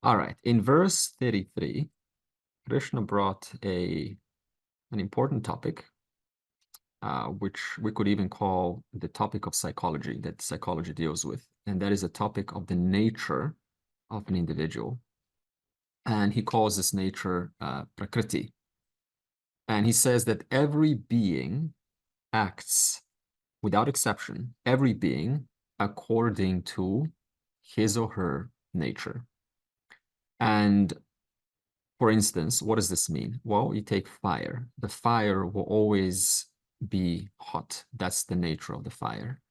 All right. In verse 33, Krishna brought an important topic, which we could even call the topic of psychology that psychology deals with. And that is a topic of the nature of an individual. And he calls this nature Prakriti. And he says that every being acts, without exception, every being according to his or her nature. And for instance, what does this mean? Well, you take fire. The fire will always be hot. That's the nature of the fire.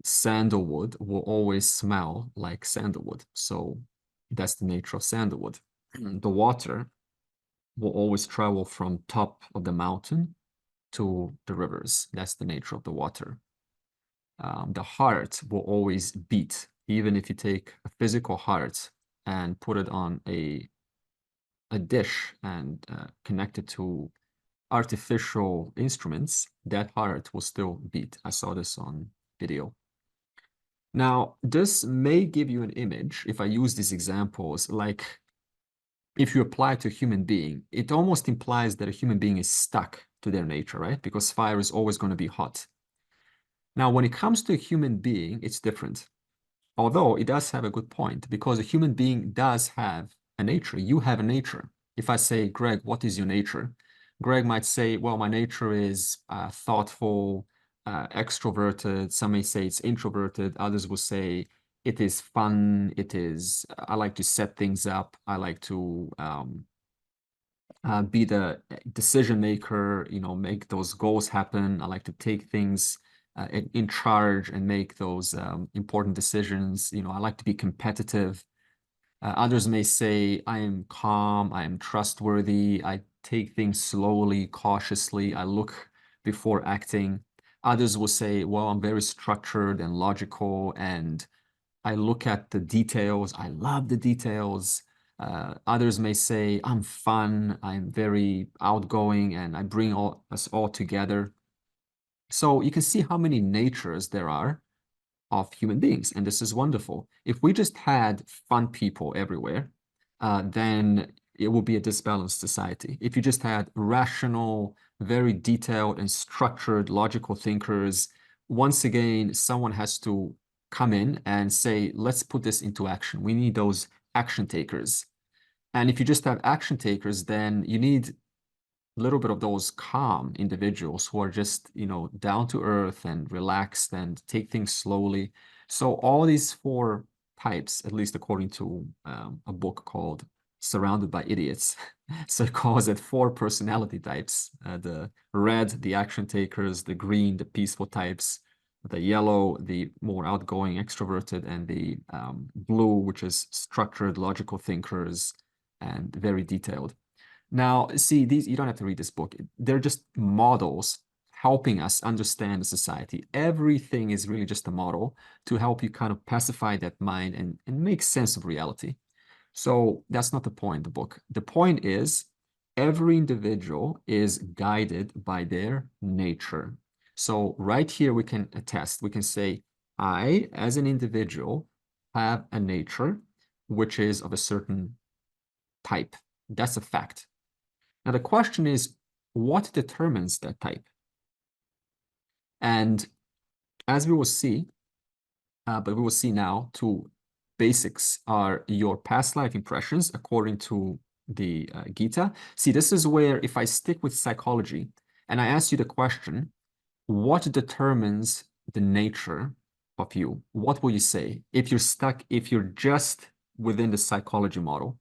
Sandalwood will always smell like sandalwood. So that's the nature of sandalwood. The water will always travel from top of the mountain to the rivers. That's the nature of the water. The heart will always beat. Even if you take a physical heart and put it on a dish and connect it to artificial instruments, that heart will still beat. I saw this on video. Now, this may give you an image, if I use these examples, like if you apply it to a human being, it almost implies that a human being is stuck to their nature, right? Because fire is always going to be hot. Now, when it comes to a human being, it's different. Although it does have a good point, because a human being does have a nature. You have a nature. If I say, Greg, what is your nature? Greg might say, well, my nature is thoughtful, extroverted. Some may say it's introverted. Others will say it is fun. I like to set things up. I like to be the decision maker, make those goals happen. I like to take things in charge and make those important decisions. I like to be competitive. Others may say, I am calm, I am trustworthy, I take things slowly, cautiously, I look before acting. Others will say, well, I'm very structured and logical, and I look at the details, I love the details. Others may say, I'm fun, I'm very outgoing, and I bring us all together. So you can see how many natures there are of human beings, and this is wonderful. If we just had fun people everywhere, then it would be a disbalanced society. If you just had rational, very detailed and structured, logical thinkers, once again, someone has to come in and say, let's put this into action. We need those action takers. And if you just have action takers, then you need little bit of those calm individuals who are just, down to earth and relaxed and take things slowly. So all these four types, at least according to a book called Surrounded by Idiots. So it calls it four personality types. The red, the action takers, the green, the peaceful types, the yellow, the more outgoing, extroverted, and the blue, which is structured, logical thinkers, and very detailed. Now, see, you don't have to read this book. They're just models helping us understand the society. Everything is really just a model to help you kind of pacify that mind and make sense of reality. So that's not the point of the book. The point is every individual is guided by their nature. So right here, we can attest, we can say, I, as an individual, have a nature which is of a certain type. That's a fact. Now, the question is, what determines that type? And as we will see, but we will see now, two basics are your past life impressions, according to the Gita. See, this is where if I stick with psychology and I ask you the question, what determines the nature of you? What will you say if you're just within the psychology model?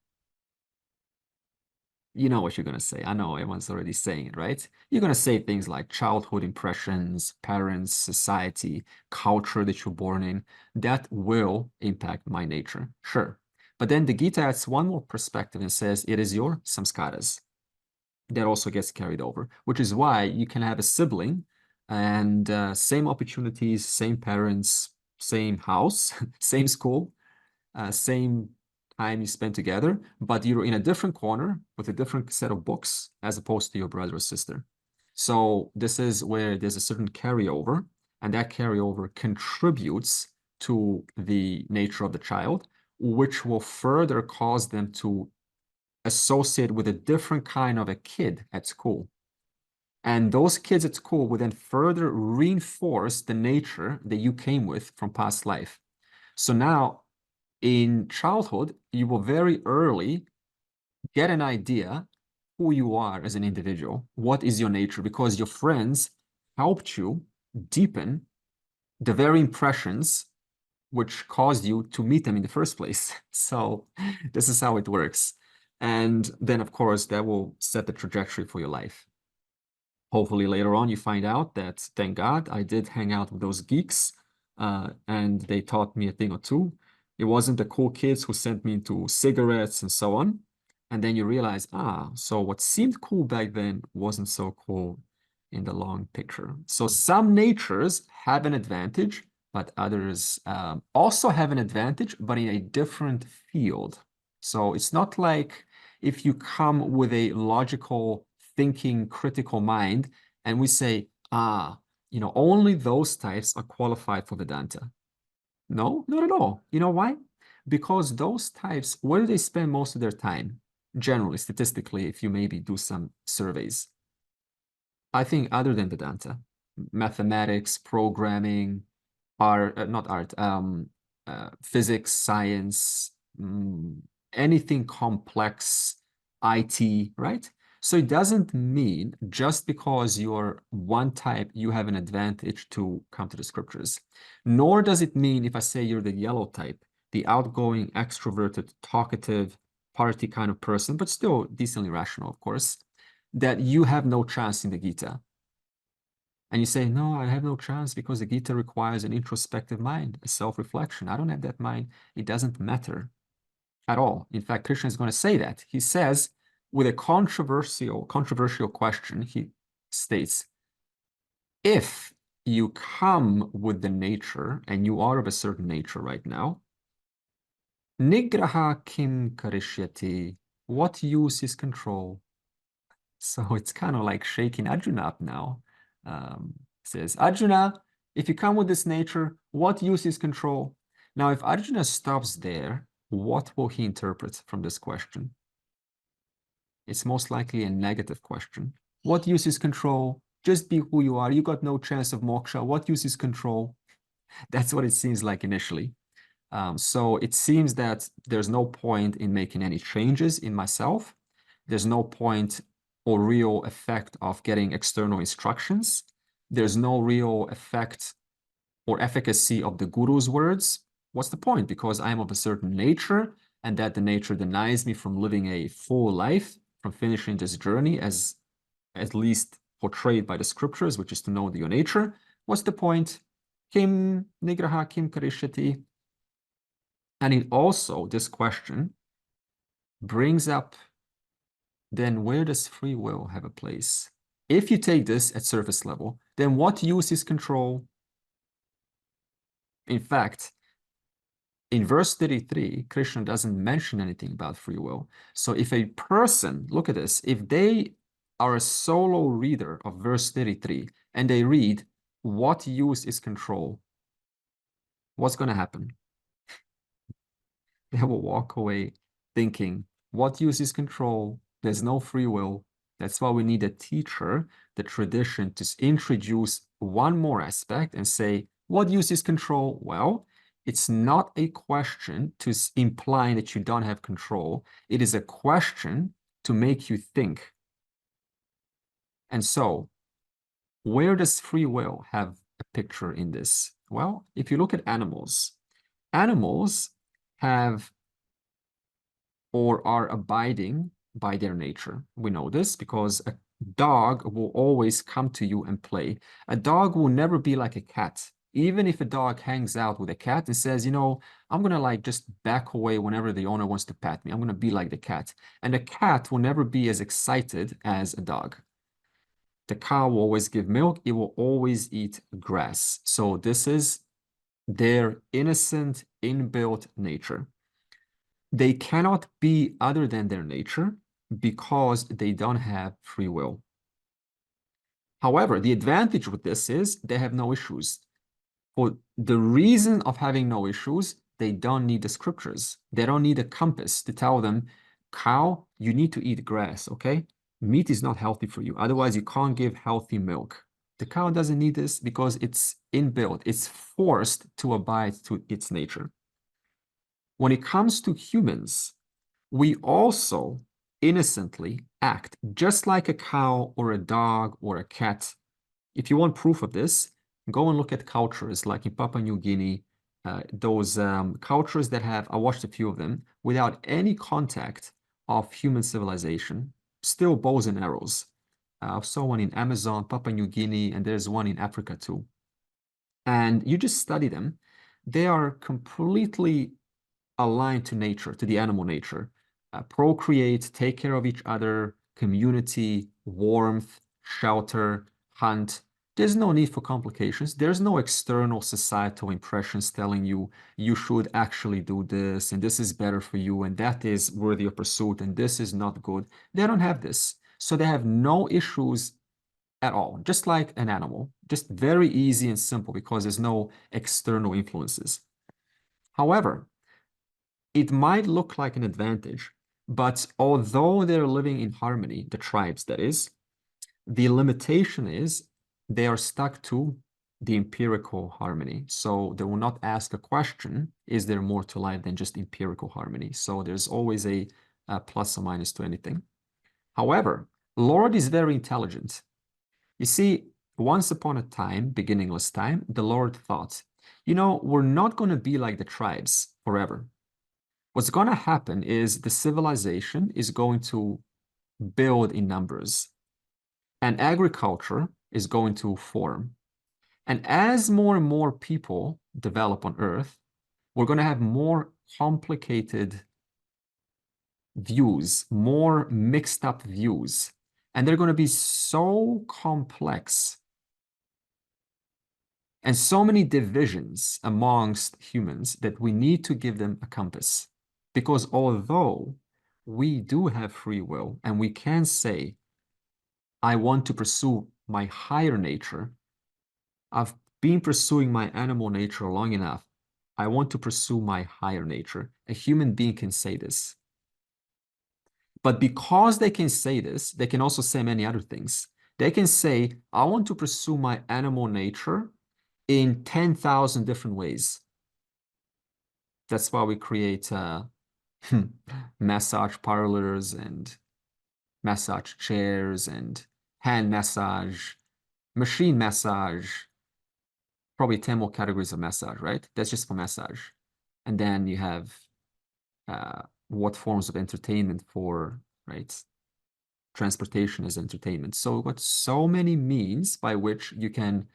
You know what you're going to say. I know everyone's already saying it, right? You're going to say things like childhood impressions, parents, society, culture that you're born in. That will impact my nature, sure. But then the Gita adds one more perspective and says it is your samskaras that also gets carried over, which is why you can have a sibling and same opportunities, same parents, same house, same school, same time you spend together, but you're in a different corner with a different set of books as opposed to your brother or sister. So this is where there's a certain carryover, and that carryover contributes to the nature of the child, which will further cause them to associate with a different kind of a kid at school. And those kids at school would then further reinforce the nature that you came with from past life. So now in childhood, you will very early get an idea who you are as an individual. What is your nature? Because your friends helped you deepen the very impressions which caused you to meet them in the first place. So this is how it works. And then, of course, that will set the trajectory for your life. Hopefully later on you find out that, thank God, I did hang out with those geeks and they taught me a thing or two. It wasn't the cool kids who sent me into cigarettes and so on. And then you realize, so what seemed cool back then wasn't so cool in the long picture. So some natures have an advantage, but others also have an advantage, but in a different field. So it's not like if you come with a logical thinking, critical mind, and we say, only those types are qualified for Vedanta. No, not at all. You know why? Because those types, where do they spend most of their time? Generally, statistically, if you maybe do some surveys. I think other than Vedanta, mathematics, programming, physics, science, anything complex, IT, right? So it doesn't mean just because you're one type, you have an advantage to come to the scriptures. Nor does it mean if I say you're the yellow type, the outgoing, extroverted, talkative, party kind of person, but still decently rational, of course, that you have no chance in the Gita. And you say, no, I have no chance because the Gita requires an introspective mind, a self-reflection. I don't have that mind. It doesn't matter at all. In fact, Krishna is going to say that. He says, with a controversial question, he states, if you come with the nature, and you are of a certain nature right now, nigraha kim karishyati, what use is control? So it's kind of like shaking Arjuna up now. Says, Arjuna, if you come with this nature, what use is control? Now, if Arjuna stops there, what will he interpret from this question? It's most likely a negative question. What use is control? Just be who you are. You got no chance of moksha. What use is control? That's what it seems like initially. So it seems that there's no point in making any changes in myself. There's no point or real effect of getting external instructions. There's no real effect or efficacy of the guru's words. What's the point? Because I am of a certain nature, and that the nature denies me from living a full life, from finishing this journey as at least portrayed by the scriptures, which is to know your nature. What's the point? Kim nigraha kim karishyati. And it also, this question brings up, then where does free will have a place? If you take this at surface level, then what use is control? In fact, in verse 33, Krishna doesn't mention anything about free will. So if a person, look at this, if they are a solo reader of verse 33 and they read, what use is control? What's going to happen? They will walk away thinking, what use is control? There's no free will. That's why we need a teacher, the tradition, to introduce one more aspect and say, what use is control? Well, it's not a question to imply that you don't have control. It is a question to make you think. And so, where does free will have a picture in this? Well, if you look at animals, animals have or are abiding by their nature. We know this because a dog will always come to you and play. A dog will never be like a cat. Even if a dog hangs out with a cat and says, I'm going to like just back away whenever the owner wants to pat me. I'm going to be like the cat. And a cat will never be as excited as a dog. The cow will always give milk. It will always eat grass. So this is their innocent, inbuilt nature. They cannot be other than their nature because they don't have free will. However, the advantage with this is they have no issues. For the reason of having no issues, they don't need the scriptures. They don't need a compass to tell them, cow, you need to eat grass, okay? Meat is not healthy for you. Otherwise, you can't give healthy milk. The cow doesn't need this because it's inbuilt. It's forced to abide to its nature. When it comes to humans, we also innocently act just like a cow or a dog or a cat. If you want proof of this, go and look at cultures like in Papua New Guinea, those cultures that have, I watched a few of them, without any contact of human civilization, still bows and arrows. I saw one in Amazon, Papua New Guinea, and there's one in Africa too. And you just study them. They are completely aligned to nature, to the animal nature. Procreate, take care of each other, community, warmth, shelter, hunt. There's no need for complications. There's no external societal impressions telling you you should actually do this and this is better for you and that is worthy of pursuit and this is not good. They don't have this. So they have no issues at all, just like an animal, just very easy and simple because there's no external influences. However, it might look like an advantage, but although they're living in harmony, the tribes that is, the limitation is they are stuck to the empirical harmony. So they will not ask a question, is there more to life than just empirical harmony? So there's always a plus or minus to anything. However, Lord is very intelligent. You see, once upon a time, beginningless time, the Lord thought, you know, we're not going to be like the tribes forever. What's going to happen is the civilization is going to build in numbers and agriculture is going to form. And as more and more people develop on Earth, we're going to have more complicated views, more mixed up views. And they're going to be so complex and so many divisions amongst humans that we need to give them a compass. Because although we do have free will and we can say, I want to pursue my higher nature, I've been pursuing my animal nature long enough. I want to pursue my higher nature. A human being can say this. But because they can say this, they can also say many other things. They can say, I want to pursue my animal nature in 10,000 different ways. That's why we create massage parlors and massage chairs and hand massage, machine massage, probably 10 more categories of massage, right? That's just for massage. And then you have what forms of entertainment for, right? Transportation as entertainment. So we've got so many means by which you can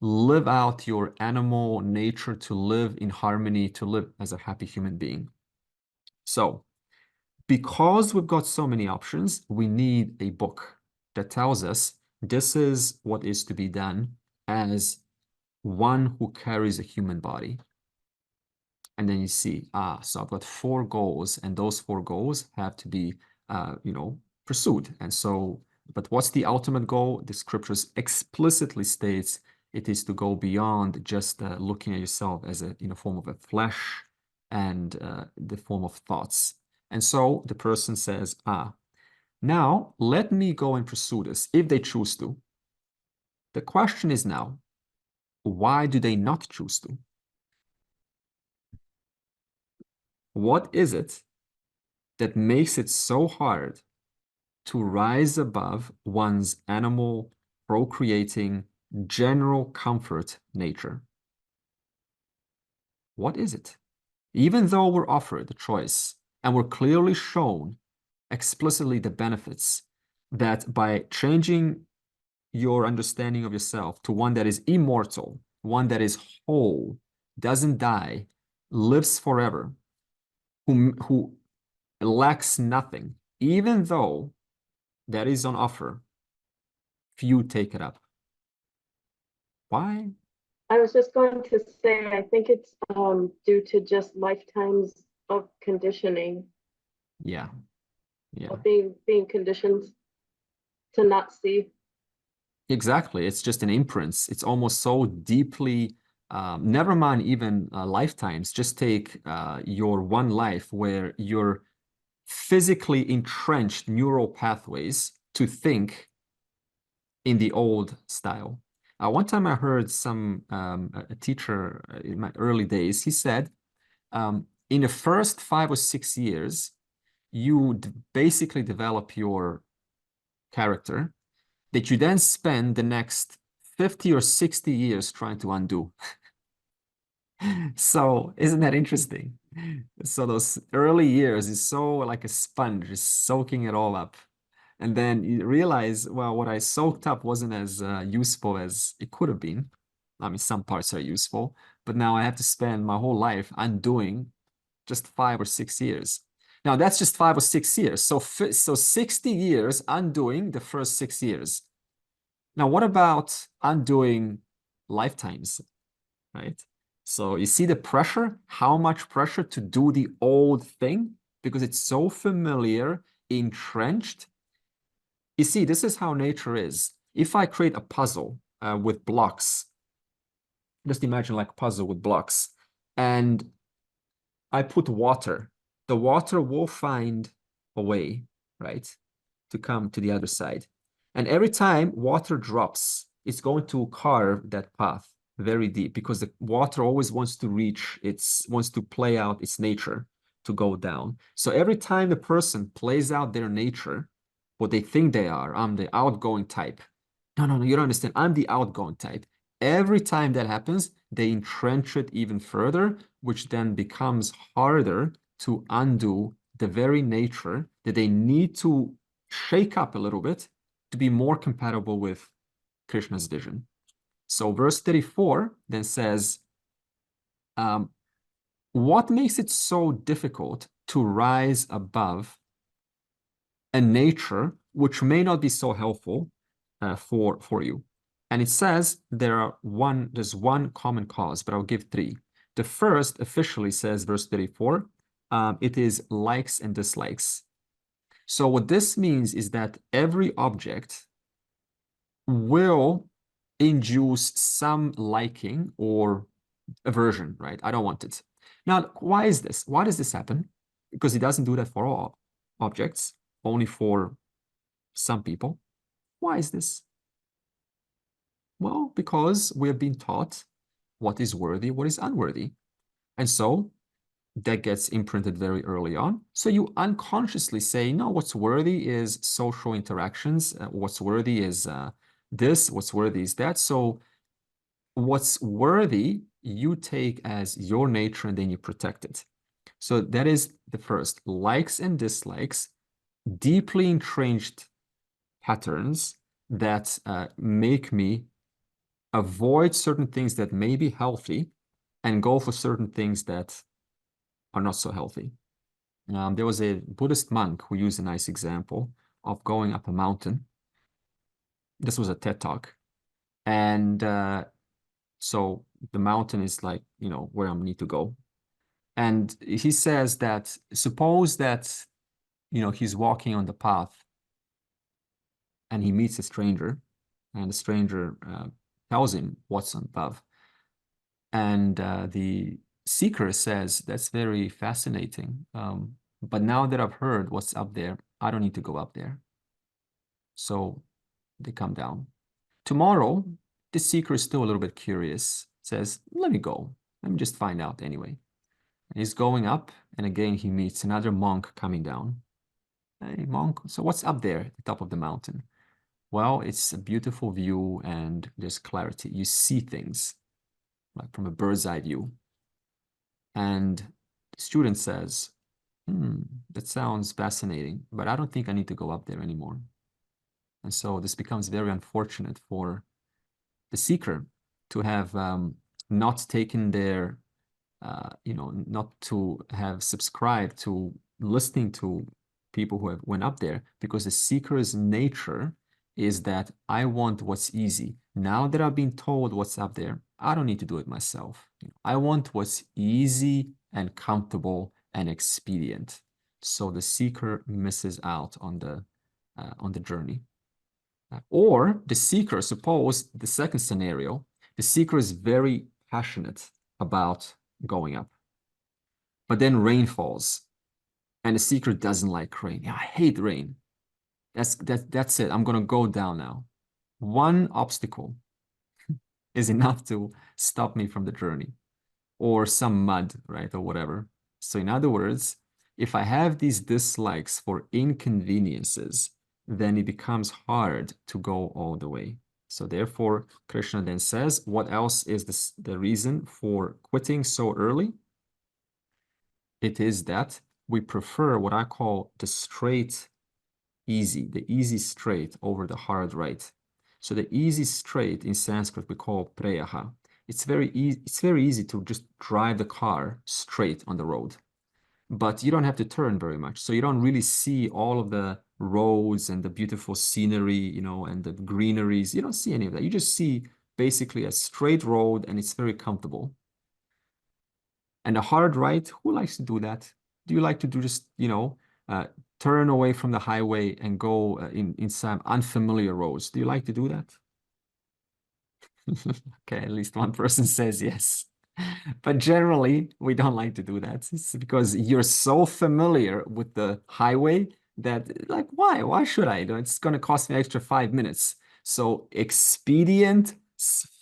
live out your animal nature to live in harmony, to live as a happy human being. So because we've got so many options, we need a book that tells us this is what is to be done as one who carries a human body. And then you see, so I've got 4 goals, and those 4 goals have to be, pursued. And so, but what's the ultimate goal? The scriptures explicitly states it is to go beyond just looking at yourself as a form of a flesh and the form of thoughts. And so the person says, now let me go and pursue this if they choose to. The question is now, why do they not choose to? What is it that makes it so hard to rise above one's animal, procreating, general comfort nature? What is it? Even though we're offered the choice and we're clearly shown explicitly the benefits that by changing your understanding of yourself to one that is immortal, one that is whole, doesn't die, lives forever, who lacks nothing, even though that is on offer, few take it up. Why? I was just going to say, I think it's due to just lifetimes of conditioning, Yeah, yeah. of being conditioned to not see. Exactly. It's just an imprint. It's almost so deeply Never mind even lifetimes. Just take your one life where you're physically entrenched neural pathways to think in the old style. One time I heard a teacher in my early days, he said, in the first 5 or 6 years, you basically develop your character that you then spend the next 50 or 60 years trying to undo. So isn't that interesting? So those early years is so like a sponge, is soaking it all up. And then you realize, well, what I soaked up wasn't as useful as it could have been. I mean, some parts are useful, but now I have to spend my whole life undoing just 5 or 6 years. Now that's just 5 or 6 years. So 60 years undoing the first 6 years. Now, what about undoing lifetimes, right? So you see the pressure, how much pressure to do the old thing because it's so familiar, entrenched. You see, this is how nature is. If I create a puzzle with blocks, just imagine like a puzzle with blocks, and I put water, the water will find a way, right, to come to the other side. And every time water drops, it's going to carve that path very deep because the water always wants to wants to play out its nature to go down. So every time the person plays out their nature, what they think they are, I'm the outgoing type. No, you don't understand. I'm the outgoing type. Every time that happens, they entrench it even further, which then becomes harder to undo the very nature that they need to shake up a little bit to be more compatible with Krishna's vision. So verse 34 then says, what makes it so difficult to rise above a nature which may not be so helpful for you? And it says there's one common cause, but I'll give 3. The first officially says, verse 34, it is likes and dislikes. So what this means is that every object will induce some liking or aversion, right? I don't want it. Now, why is this? Why does this happen? Because it doesn't do that for all objects, only for some people. Why is this? Well, because we have been taught what is worthy, what is unworthy. And so that gets imprinted very early on. So you unconsciously say, no, what's worthy is social interactions. What's worthy is this, what's worthy is that. So what's worthy, you take as your nature and then you protect it. So that is the first. Likes and dislikes, deeply entrenched patterns that make me avoid certain things that may be healthy and go for certain things that are not so healthy. There was a Buddhist monk who used a nice example of going up a mountain. This was a TED Talk. And so the mountain is like, where I need to go. And he says that suppose that, he's walking on the path and he meets a stranger and the stranger tells him what's above. And the seeker says, that's very fascinating. But now that I've heard what's up there, I don't need to go up there. So they come down. Tomorrow, the seeker is still a little bit curious, says, let me go. Let me just find out anyway. And he's going up, and again, he meets another monk coming down. Hey, monk, so what's up there at the top of the mountain? Well, it's a beautiful view and there's clarity. You see things like from a bird's eye view. And the student says, that sounds fascinating, but I don't think I need to go up there anymore. And so this becomes very unfortunate for the seeker to have not taken their, not to have subscribed to listening to people who have went up there, because the seeker's nature is that I want what's easy. Now that I've been told what's up there, I don't need to do it myself. I want what's easy and comfortable and expedient. So the seeker misses out on the journey. Or the seeker, suppose the second scenario, the seeker is very passionate about going up. But then rain falls, and the seeker doesn't like rain. Yeah, I hate rain. That's it. I'm gonna go down now. One obstacle is enough to stop me from the journey, or some mud, right, or whatever. So in other words, if I have these dislikes for inconveniences, then it becomes hard to go all the way. So therefore, Krishna then says, what else is the reason for quitting so early? It is that we prefer what I call the straight easy, the easy straight over the hard right. So the easy straight in Sanskrit we call preyaha. It's very easy to just drive the car straight on the road, but you don't have to turn very much. So you don't really see all of the roads and the beautiful scenery, you know, and the greeneries. You don't see any of that. You just see basically a straight road, and it's very comfortable. And a hard right, who likes to do that? Do you like to do just, you know, turn away from the highway and go in some unfamiliar roads? Do you like to do that? Okay, at least one person says yes. But generally, we don't like to do that. It's because you're so familiar with the highway that, like, why? Why should I? It's going to cost me extra 5 minutes. So expedient,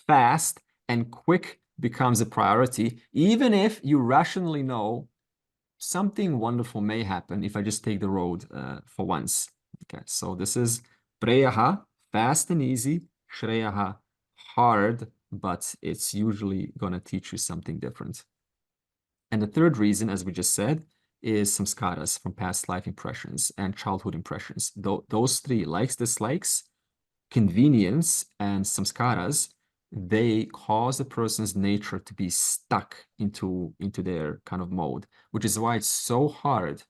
fast, and quick becomes a priority, even if you rationally know something wonderful may happen if I just take the road for once. Okay, so this is preyaha, fast and easy, shreyaha, hard, but it's usually going to teach you something different. And the third reason, as we just said, is samskaras from past life impressions and childhood impressions. Those three, likes, dislikes, convenience, and samskaras, they cause a person's nature to be stuck into their kind of mode, which is why it's so hard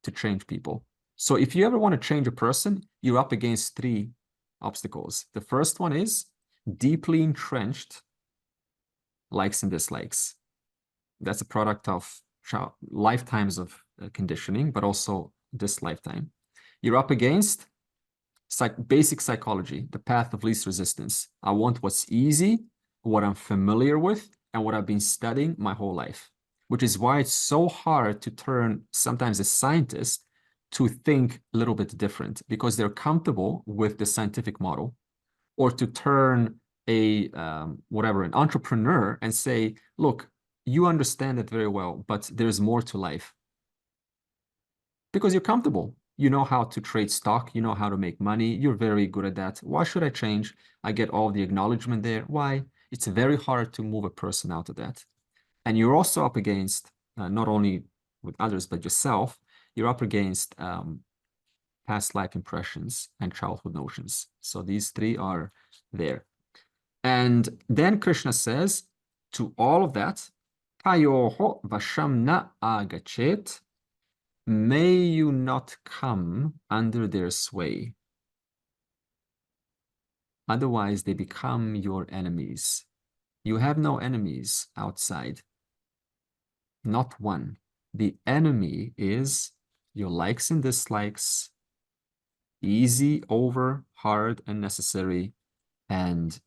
to change people. So if you ever want to change a person, you're up against three obstacles. The first one is deeply entrenched likes and dislikes. That's a product of lifetimes of conditioning, but also this lifetime. You're up against basic psychology, the path of least resistance. I want what's easy, what I'm familiar with, and what I've been studying my whole life, which is why it's so hard to turn sometimes a scientist to think a little bit different, because they're comfortable with the scientific model, or to turn an entrepreneur and say, look, you understand it very well, but there's more to life. Because you're comfortable. You know how to trade stock. You know how to make money. You're very good at that. Why should I change? I get all the acknowledgement there. Why? It's very hard to move a person out of that. And you're also up against, not only with others, but yourself, you're up against past life impressions and childhood notions. So these three are there. And then Krishna says, to all of that, tayoho vasham na agachet, may you not come under their sway. Otherwise, they become your enemies. You have no enemies outside. Not one. The enemy is your likes and dislikes, easy over hard and necessary, and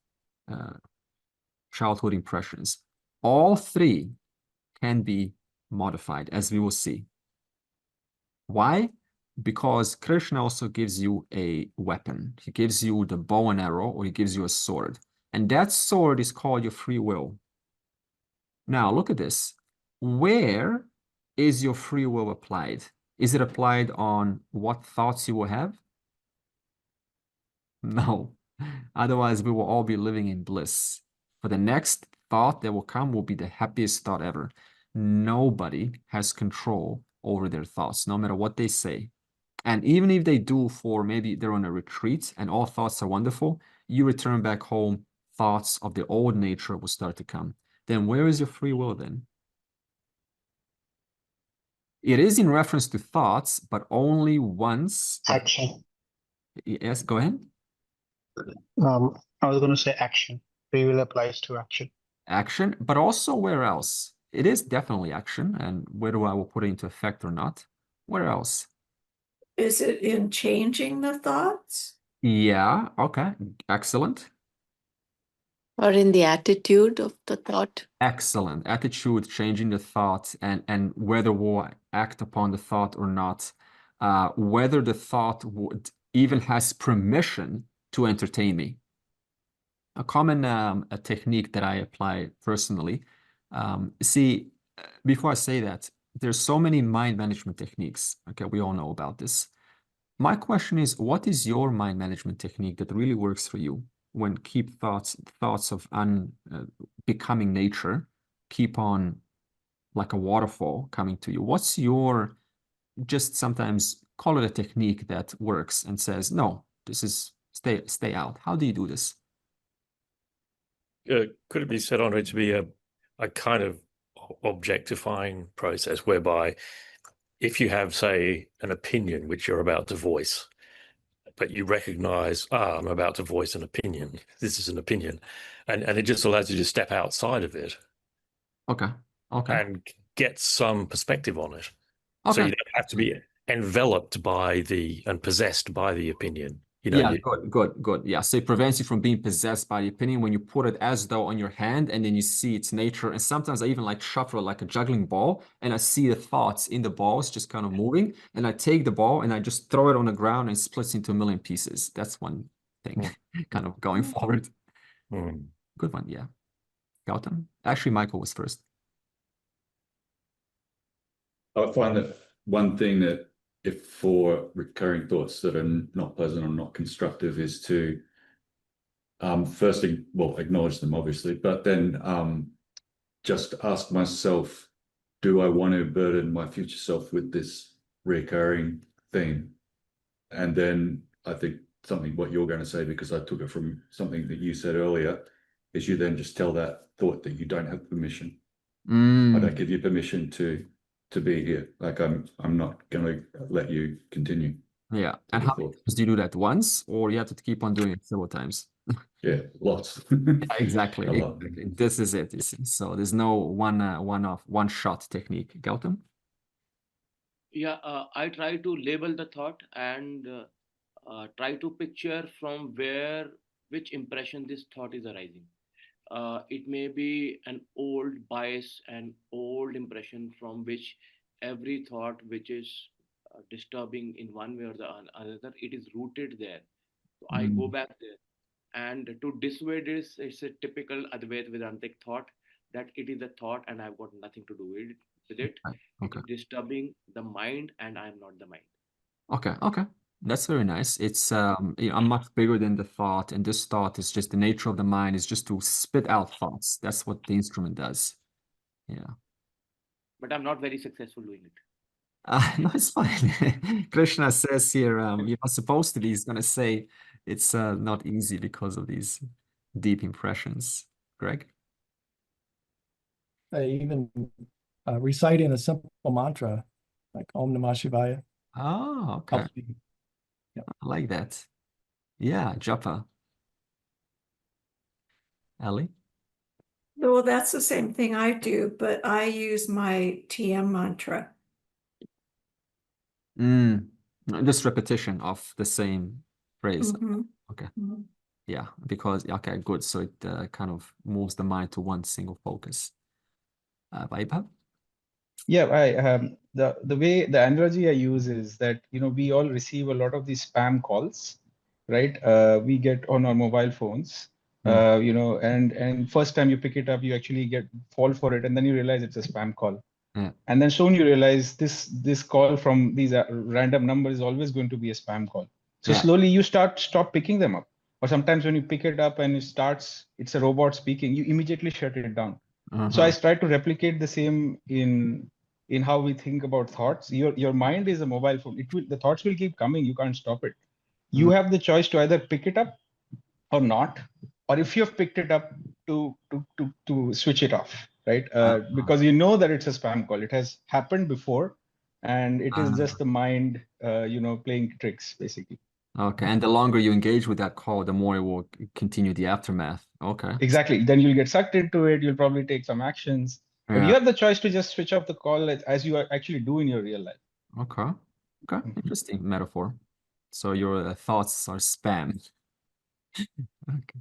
childhood impressions. All three can be modified, as we will see. Why? Because Krishna also gives you a weapon. He gives you the bow and arrow, or he gives you a sword. And that sword is called your free will. Now, look at this. Where is your free will applied? Is it applied on what thoughts you will have? No. Otherwise, we will all be living in bliss. For the next thought that will come will be the happiest thought ever. Nobody has control over their thoughts, no matter what they say. And even if they do, for maybe they're on a retreat and all thoughts are wonderful, you return back home, thoughts of the old nature will start to come. Then where is your free will then? It is in reference to thoughts, but only once. Action. Yes, go ahead. I was going to say action. Free will applies to action. Action, but also where else? It is definitely action, and whether I will put it into effect or not. Where else? Is it in changing the thoughts? Yeah, okay, excellent. Or in the attitude of the thought. Excellent. Attitude, changing the thought, and whether we'll act upon the thought or not, whether the thought would even has permission to entertain me. A common a technique that I apply personally. See, before I say that, there's so many mind management techniques. Okay, we all know about this. My question is, what is your mind management technique that really works for you when keep thoughts of becoming nature keep on like a waterfall coming to you? What's your, just sometimes call it a technique that works and says, no, this is stay out. How do you do this? Could it be said, Andre, to be a kind of objectifying process whereby if you have, say, an opinion which you're about to voice, but you recognize, I'm about to voice an opinion. This is an opinion. And it just allows you to step outside of it. Okay. Okay. And get some perspective on it. Okay. So you don't have to be enveloped by and possessed by the opinion. You know, yeah, good. Yeah, so it prevents you from being possessed by the opinion when you put it as though on your hand and then you see its nature. And sometimes I even like shuffle like a juggling ball and I see the thoughts in the balls just kind of moving. And I take the ball and I just throw it on the ground and it splits into a million pieces. That's one thing kind of going forward. Good one, yeah. Gautam? Actually, Michael was first. I find that one thing that if for recurring thoughts that are not pleasant or not constructive is to firstly, well, acknowledge them obviously, but then just ask myself, do I want to burden my future self with this recurring thing? And then I think something what you're going to say, because I took it from something that you said earlier, is you then just tell that thought that you don't have permission. I don't give you permission to be here. Like I'm not going to let you continue. Yeah. And how many times do you do that? Once, or you have to keep on doing it several times? Yeah, lots. Yeah, exactly. A lot. This is it. You see. So there's no one shot technique. Gautam? Yeah, I try to label the thought and try to picture from which impression this thought is arising. It may be an old bias, an old impression from which every thought which is disturbing in one way or the other, it is rooted there. So I go back there. And to dissuade this, it's a typical Advait Vedantic thought that it is a thought and I've got nothing to do with it. Okay. It's disturbing the mind and I'm not the mind. Okay. Okay. That's very nice. It's I'm much bigger than the thought, and this thought is just the nature of the mind is just to spit out thoughts. That's what the instrument does. Yeah. But I'm not very successful doing it. No, it's fine. Krishna says here, you're not supposed to be. He's gonna say it's not easy because of these deep impressions. Greg? Even reciting a simple mantra like Om Namah Shivaya. Oh, okay. Yeah. I like that. Yeah, japa. Ellie? Well, that's the same thing I do, but I use my TM mantra. Just repetition of the same phrase. Mhm. Okay. Mhm. Yeah, because okay, good. So it kind of moves the mind to one single focus. Vaibhav? Yeah, the way the analogy I use is that we all receive a lot of these spam calls, right? We get on our mobile phones, and first time you pick it up, you actually fall for it, and then you realize it's a spam call. Yeah. And then soon you realize this call from these random numbers is always going to be a spam call. So slowly you stop picking them up. Or sometimes when you pick it up and it's a robot speaking, you immediately shut it down. So I try to replicate the same in how we think about thoughts. Your mind is a mobile phone. The thoughts will keep coming. You can't stop it. You have the choice to either pick it up or not, or if you have picked it up, to switch it off, right? Because you know that it's a spam call. It has happened before, and it is just the mind, playing tricks, basically. Okay, and the longer you engage with that call, the more it will continue the aftermath. Okay. Exactly. Then you'll get sucked into it. You'll probably take some actions, but you have the choice to just switch off the call as you actually do in your real life. Okay. Okay. Interesting metaphor. So your thoughts are spam. Okay.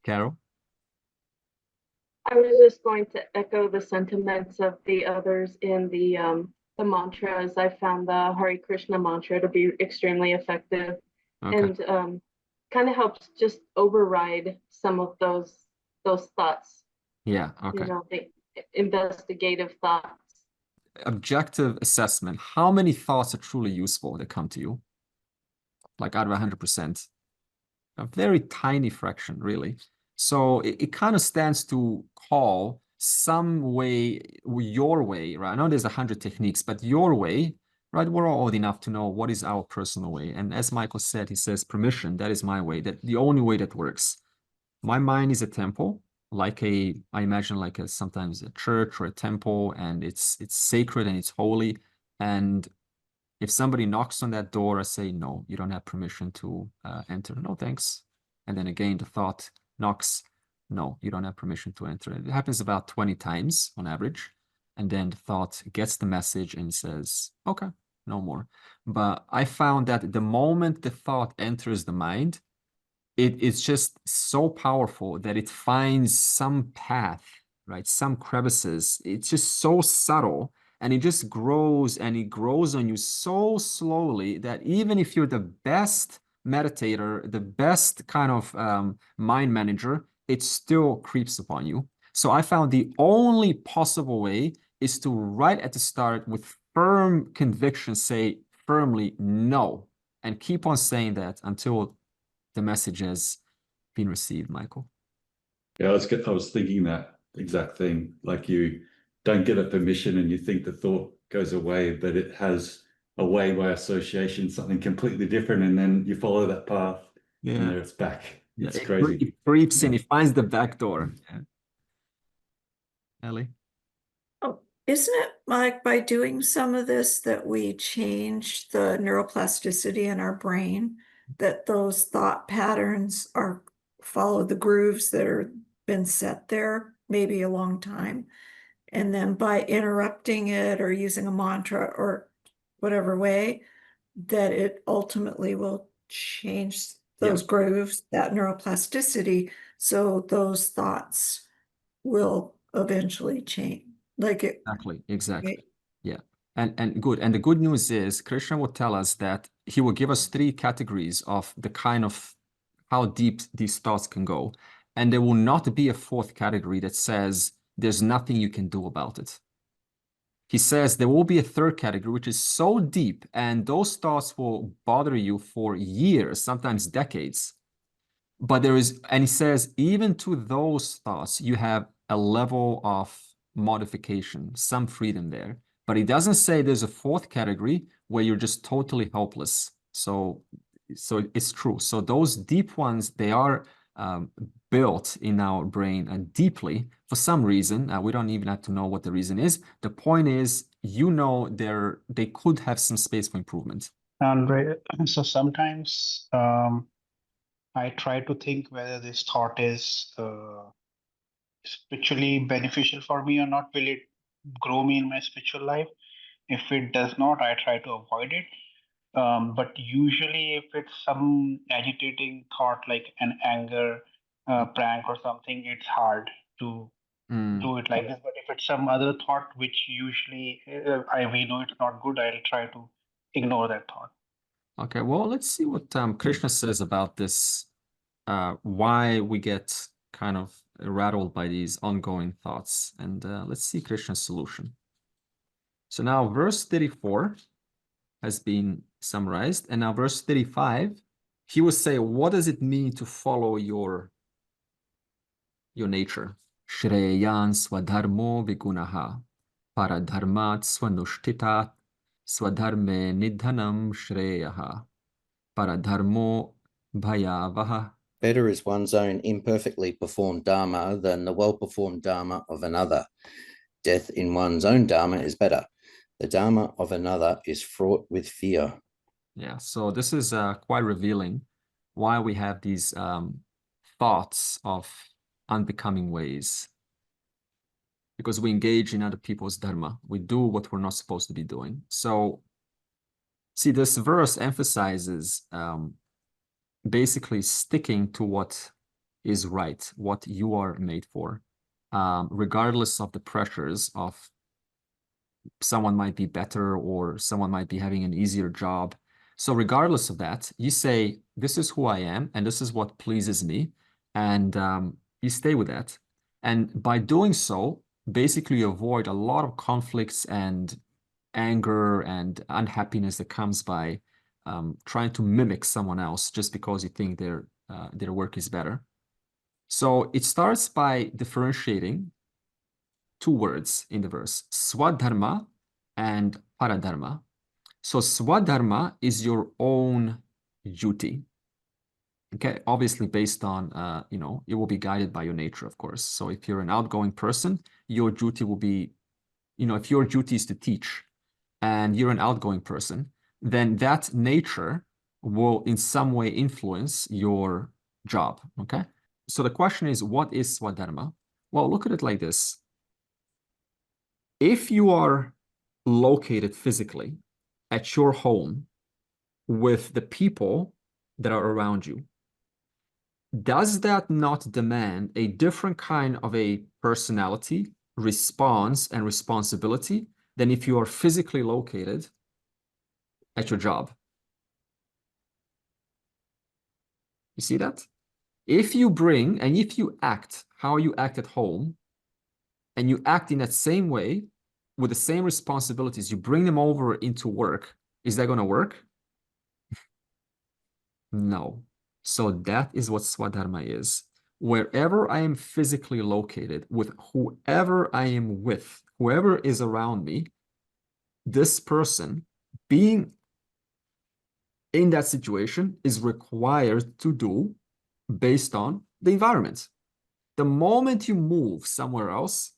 Carol? I was just going to echo the sentiments of the others in the mantras. I found the Hare Krishna mantra to be extremely effective Okay. and kind of helps just override some of those thoughts, Yeah. you Okay. know, the investigative thoughts. Objective assessment. How many thoughts are truly useful that come to you? Like out of 100%. A very tiny fraction, really. So it kind of stands to call some way, your way, right? I know there's 100 techniques, but your way, right? We're all old enough to know what is our personal way. And as Michael said, he says, permission, that is my way, that the only way that works. My mind is a temple, like I imagine like sometimes a church or a temple, and it's sacred and it's holy. And if somebody knocks on that door, I say, no, you don't have permission to enter. No, thanks. And then again, the thought knocks, no, you don't have permission to enter. It happens about 20 times on average. And then the thought gets the message and says, okay, no more. But I found that the moment the thought enters the mind, it's just so powerful that it finds some path, right? Some crevices. It's just so subtle. And it just grows and it grows on you so slowly that even if you're the best meditator, the best kind of mind manager, it still creeps upon you. So I found the only possible way is to right at the start with firm conviction, say firmly no, and keep on saying that until the message has been received, Michael. Yeah, I was thinking that exact thing. Like you don't get a permission and you think the thought goes away, but it has a way by association, something completely different, and then you follow that path and there it's back. It's crazy. It creeps in, it finds the back door. Yeah. Ellie? Oh, isn't it like by doing some of this that we change the neuroplasticity in our brain, that those thought patterns are follow the grooves that are been set there maybe a long time, and then by interrupting it or using a mantra or whatever way, that it ultimately will change those grooves, that neuroplasticity, so those thoughts will eventually change. Like it, Exactly. right? Yeah. And good. And the good news is Krishna will tell us that he will give us 3 categories of the kind of how deep these thoughts can go. And there will not be a 4th category that says there's nothing you can do about it. He says there will be a 3rd category, which is so deep, and those thoughts will bother you for years, sometimes decades. But there is, and he says, even to those thoughts, you have a level of modification, some freedom there. But he doesn't say there's a 4th category where you're just totally helpless. So it's true. So those deep ones, they are built in our brain deeply for some reason. We don't even have to know what the reason is. The point is, they could have some space for improvement. Andre, so sometimes I try to think whether this thought is spiritually beneficial for me or not. Will it grow me in my spiritual life? If it does not, I try to avoid it. But usually, if it's some agitating thought like an anger prank or something, it's hard to do it like this. But if it's some other thought, which usually we know it's not good, I'll try to ignore that thought. Okay, well, let's see what Krishna says about this, why we get kind of rattled by these ongoing thoughts. And let's see Krishna's solution. So now verse 34 has been summarized. And now verse 35, he will say, what does it mean to follow your nature? Shreyan swadharmo vigunaha, paradharmat swanushthitat, swadharme nidhanam shreyaha, paradharmo bhayavaha. Better is one's own imperfectly performed dharma than the well-performed dharma of another. Death in one's own dharma is better. The dharma of another is fraught with fear. Yeah, so this is quite revealing why we have these thoughts of unbecoming ways. Because we engage in other people's dharma. We do what we're not supposed to be doing. So, see, this verse emphasizes basically sticking to what is right, what you are made for. regardless of the pressures of someone might be better or someone might be having an easier job. So regardless of that, you say, this is who I am and this is what pleases me. And you stay with that. And by doing so, basically you avoid a lot of conflicts and anger and unhappiness that comes by trying to mimic someone else just because you think their work is better. So it starts by differentiating two words in the verse, swadharma and paradharma. So swadharma is your own duty. Okay, obviously based on, it will be guided by your nature, of course. So if you're an outgoing person, your duty will be, if your duty is to teach and you're an outgoing person, then that nature will in some way influence your job, okay? So the question is, what is swadharma? Well, look at it like this. If you are located physically at your home with the people that are around you, does that not demand a different kind of a personality, response, and responsibility than if you are physically located at your job? You see that? If you bring and if you act how you act at home, and you act in that same way with the same responsibilities, you bring them over into work, is that going to work? No. So that is what swadharma is. Wherever I am physically located, with whoever I am with, whoever is around me, this person being in that situation is required to do based on the environment. The moment you move somewhere else,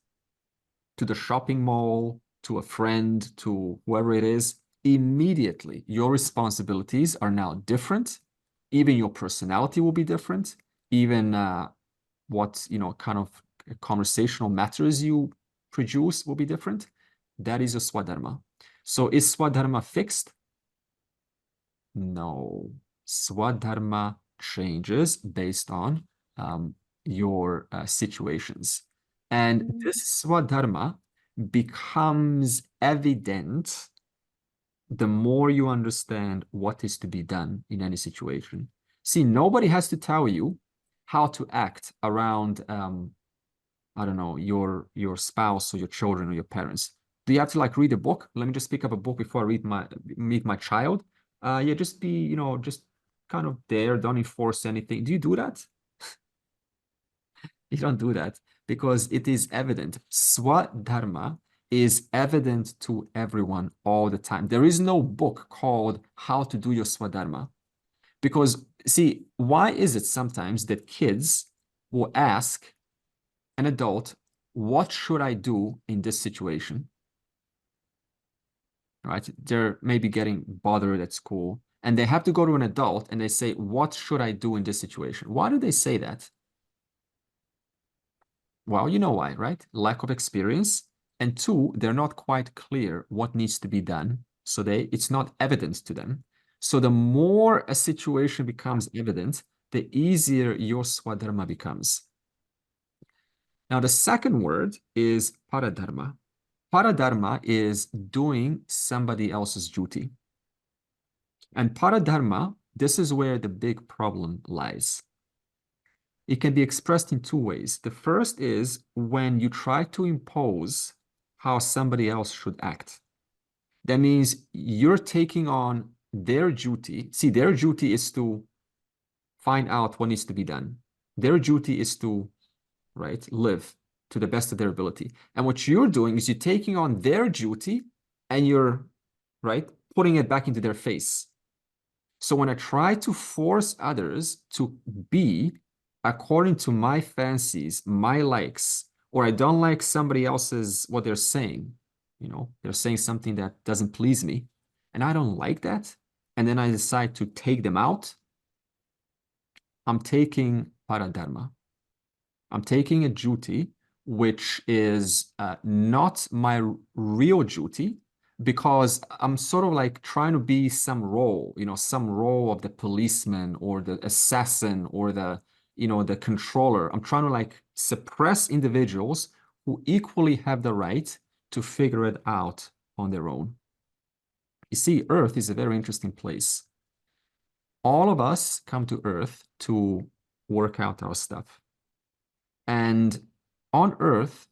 to the shopping mall, to a friend, to whoever it is, immediately your responsibilities are now different. Even your personality will be different. Even what, kind of conversational matters you produce will be different. That is a swadharma. So is swadharma fixed? No. Swadharma changes based on your situations. And this swadharma becomes evident the more you understand what is to be done in any situation. See, nobody has to tell you how to act around, I don't know, your spouse or your children or your parents. Do you have to read a book? Let me just pick up a book before I meet my child. Yeah, just be, just kind of there. Don't enforce anything. Do you do that? You don't do that because it is evident. Swadharma is evident to everyone all the time. There is no book called How to Do Your Swadharma. Because, see, why is it sometimes that kids will ask an adult, what should I do in this situation? Right? They're maybe getting bothered at school and they have to go to an adult and they say, what should I do in this situation? Why do they say that? Well, you know why, right? Lack of experience. And two, they're not quite clear what needs to be done. So it's not evident to them. So the more a situation becomes evident, the easier your swadharma becomes. Now, the second word is paradharma. Paradharma is doing somebody else's duty. And paradharma, this is where the big problem lies. It can be expressed in two ways. The first is when you try to impose how somebody else should act. That means you're taking on their duty. See, their duty is to find out what needs to be done. Their duty is to, live to the best of their ability. And what you're doing is you're taking on their duty and you're, putting it back into their face. So when I try to force others to be according to my fancies, my likes, or I don't like somebody else's, what they're saying, they're saying something that doesn't please me, and I don't like that, and then I decide to take them out, I'm taking paradharma. I'm taking a duty which is not my real duty, because I'm sort of trying to be some role, some role of the policeman or the assassin or the the controller. I'm trying to suppress individuals who equally have the right to figure it out on their own. You see, Earth is a very interesting place. All of us come to Earth to work out our stuff. And on Earth,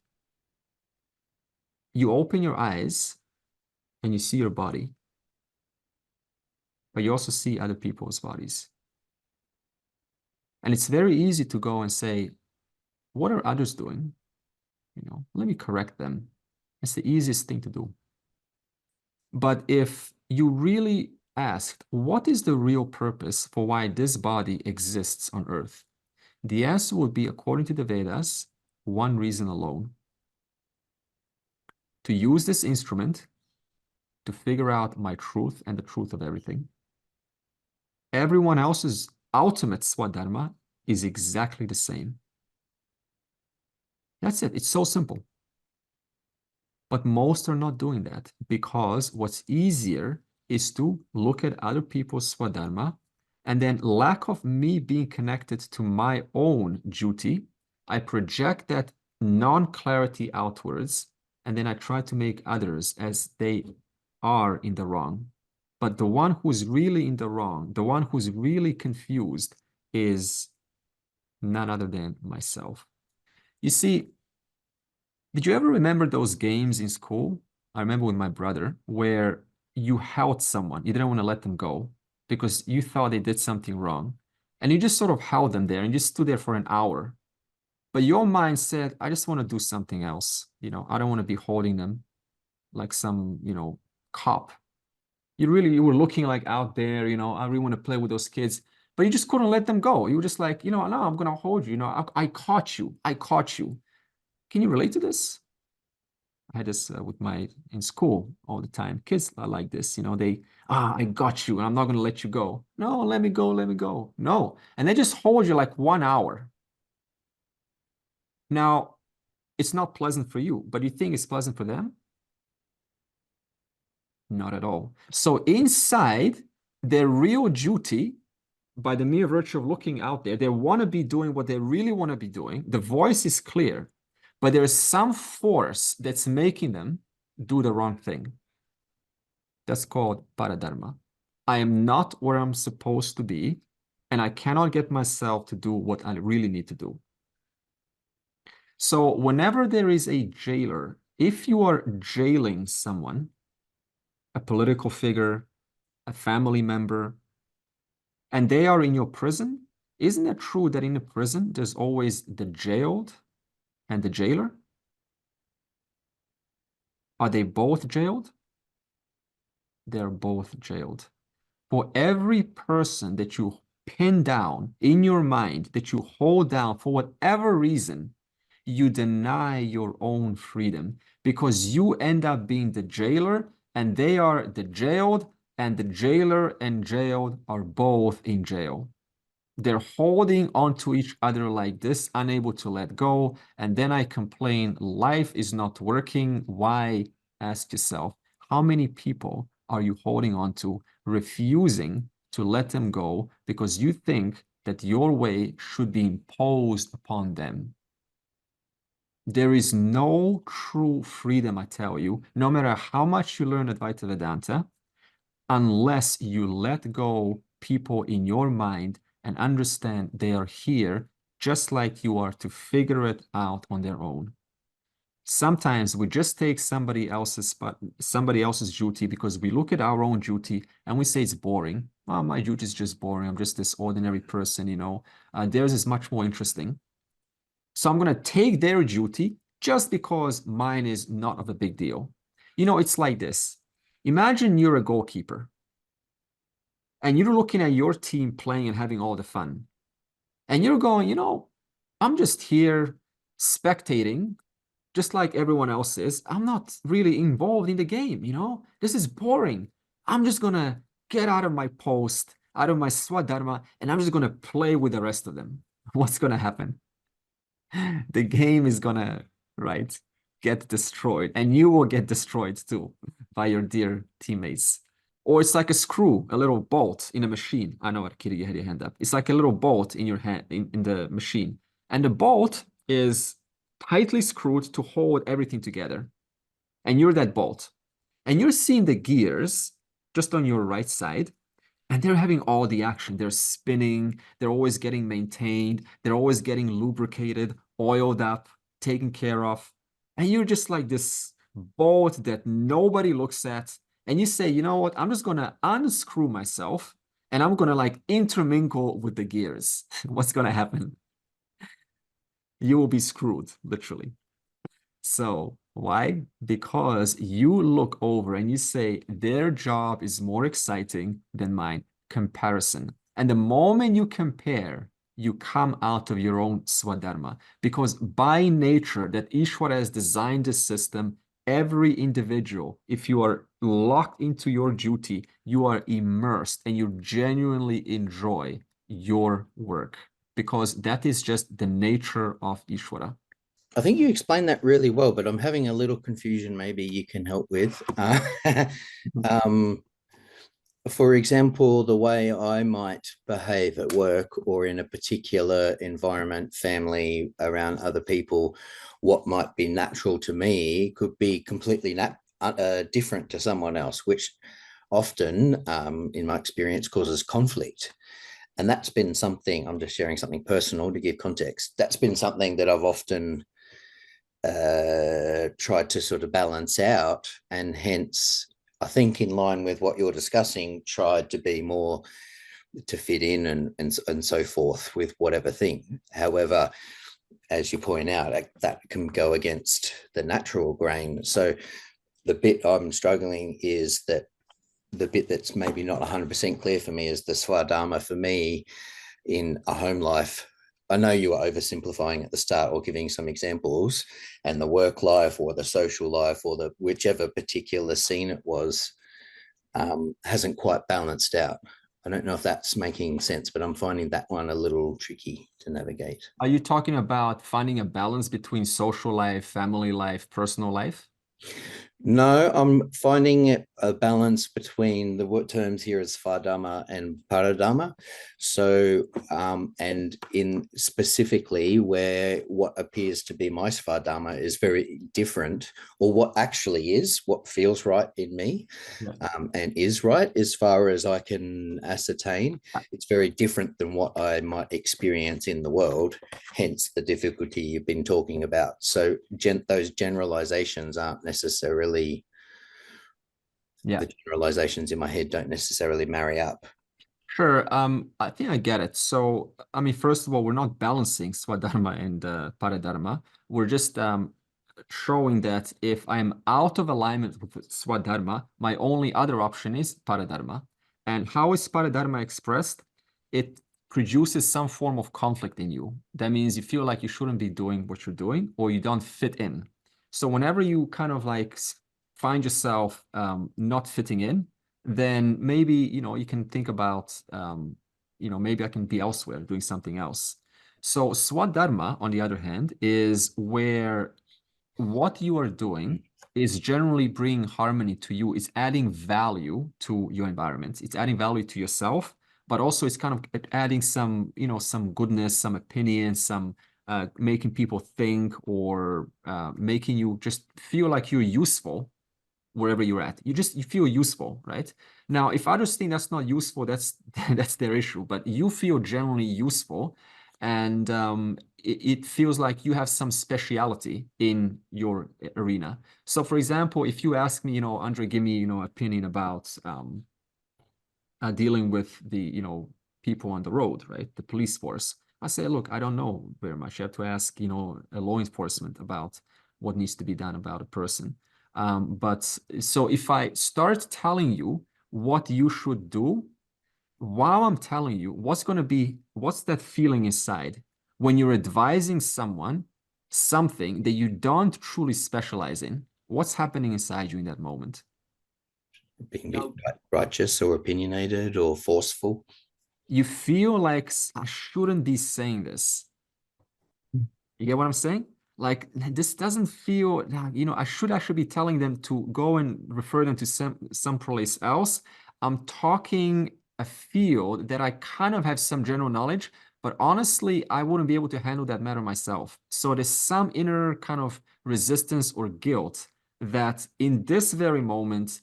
you open your eyes and you see your body, but you also see other people's bodies. And it's very easy to go and say, what are others doing? You know, let me correct them. It's the easiest thing to do. But if you really asked, what is the real purpose for why this body exists on Earth? The answer would be, according to the Vedas, one reason alone. To use this instrument to figure out my truth and the truth of everything. Everyone else's ultimate swadharma is exactly the same. That's it. It's so simple. But most are not doing that because what's easier is to look at other people's swadharma, and then lack of me being connected to my own duty, I project that non-clarity outwards, and then I try to make others as they are in the wrong. But the one who's really in the wrong, the one who's really confused, is none other than myself. You see, did you ever remember those games in school? I remember with my brother, where you held someone, you didn't want to let them go because you thought they did something wrong. And you just sort of held them there and you stood there for an hour. But your mind said, I just want to do something else. You know, I don't want to be holding them like some, you know, cop. You were looking like out there, you know, I really want to play with those kids, but you just couldn't let them go. You were just like, you know, no, I'm going to hold you. You know, I caught you. I caught you. Can you relate to this? I had this in school all the time. Kids are like this, you know, I got you and I'm not going to let you go. No, let me go, let me go. No. And they just hold you like 1 hour. Now, it's not pleasant for you, but you think it's pleasant for them? Not at all. So inside, their real duty, by the mere virtue of looking out there, they want to be doing what they really want to be doing. The voice is clear, but there is some force that's making them do the wrong thing. That's called paradharma. I am not where I'm supposed to be, and I cannot get myself to do what I really need to do. So whenever there is a jailer, if you are jailing someone, a political figure, a family member, and they are in your prison, isn't it true that in a prison, there's always the jailed and the jailer? Are they both jailed? They're both jailed. For every person that you pin down in your mind, that you hold down for whatever reason, you deny your own freedom because you end up being the jailer and they are the jailed, and the jailer and jailed are both in jail. They're holding on to each other like this, unable to let go. And then I complain, life is not working. Why? Ask yourself, how many people are you holding on to, refusing to let them go because you think that your way should be imposed upon them? There is no true freedom, I tell you, no matter how much you learn Advaita Vedanta, unless you let go people in your mind and understand they are here just like you are to figure it out on their own. Sometimes we just take somebody else's duty because we look at our own duty and we say it's boring. Oh, my duty is just boring. I'm just this ordinary person, you know. Theirs is much more interesting. So I'm going to take their duty just because mine is not of a big deal. You know, it's like this. Imagine you're a goalkeeper and you're looking at your team playing and having all the fun. And you're going, you know, I'm just here spectating just like everyone else is. I'm not really involved in the game, you know. This is boring. I'm just going to get out of my post, out of my swadharma, and I'm just going to play with the rest of them. What's going to happen? The game is going to, right, get destroyed. And you will get destroyed too by your dear teammates. Or it's like a screw, a little bolt in a machine. I know what, Kitty, you had your hand up. It's like a little bolt in your hand, in the machine. And the bolt is tightly screwed to hold everything together. And you're that bolt. And you're seeing the gears just on your right side, and they're having all the action. They're spinning, they're always getting maintained, they're always getting lubricated, oiled up, taken care of. And you're just like this bolt that nobody looks at. And you say, you know what, I'm just gonna unscrew myself and I'm gonna like intermingle with the gears. What's gonna happen? You will be screwed, literally. So why? Because you look over and you say, their job is more exciting than mine. Comparison. And the moment you compare, you come out of your own Swadharma. Because by nature, that Ishvara has designed this system, every individual, if you are locked into your duty, you are immersed and you genuinely enjoy your work. Because that is just the nature of Ishvara. I think you explained that really well, but I'm having a little confusion maybe you can help with. For example, the way I might behave at work or in a particular environment, family, around other people, what might be natural to me could be completely different to someone else, which often, in my experience, causes conflict. And that's been something, I'm just sharing something personal to give context. That's been something that I've often tried to sort of balance out, and hence I think in line with what you're discussing, tried to be more to fit in and so forth with whatever thing. However, as you point out, that can go against the natural grain. So the bit I'm struggling is that the bit that's maybe not 100% clear for me is the Swadharma for me in a home life. I know you were oversimplifying at the start or giving some examples, and the work life or the social life or the whichever particular scene it was hasn't quite balanced out. I don't know if that's making sense, but I'm finding that one a little tricky to navigate. Are you talking about finding a balance between social life, family life, personal life? No, I'm finding a balance between the word terms here as Svadharma and Paradharma. So, and in specifically where what appears to be my Svadharma is very different, or what actually is, what feels right in me, and is right as far as I can ascertain. It's very different than what I might experience in the world, hence the difficulty you've been talking about. So those generalizations aren't necessarily the generalizations in my head don't necessarily marry up. Sure. I think I get it. So, I mean, first of all, we're not balancing Swadharma and Paradharma. We're just showing that if I'm out of alignment with Swadharma, my only other option is Paradharma. And how is Paradharma expressed? It produces some form of conflict in you. That means you feel like you shouldn't be doing what you're doing, or you don't fit in. So whenever you kind of like find yourself not fitting in, then maybe, you can think about, maybe I can be elsewhere doing something else. So Swadharma, on the other hand, is where what you are doing is generally bringing harmony to you. It's adding value to your environment. It's adding value to yourself, but also it's kind of adding some, some goodness, some opinion, some making people think, or making you just feel like you're useful wherever you're at. You feel useful, right? Now, if others think that's not useful, that's their issue, but you feel generally useful, and it feels like you have some speciality in your arena. So for example, if you ask me, Andre, give me, opinion about dealing with the, people on the road, right? The police force. I say, look, I don't know very much. You have to ask, a law enforcement about what needs to be done about a person. But so if I start telling you what you should do, while I'm telling you what's that feeling inside when you're advising someone something that you don't truly specialize in, what's happening inside you in that moment? Being righteous or opinionated or forceful. You feel like I shouldn't be saying this. You get what I'm saying? Like, this doesn't feel, I should actually be telling them to go and refer them to some place else. I'm talking a field that I kind of have some general knowledge, but honestly, I wouldn't be able to handle that matter myself. So there's some inner kind of resistance or guilt that in this very moment,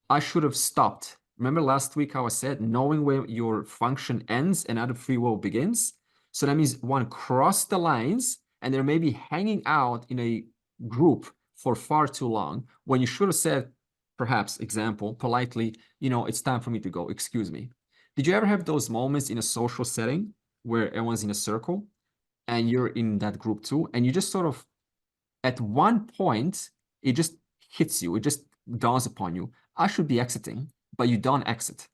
I should have stopped. Remember last week how I said, knowing where your function ends and other free will begins? So that means one crossed the lines and they're maybe hanging out in a group for far too long when you should have said, perhaps, example, politely, you know, it's time for me to go, excuse me. Did you ever have those moments in a social setting where everyone's in a circle and you're in that group too, and you just sort of, at one point, it just hits you, it just dawns upon you, I should be exiting, but you don't exit.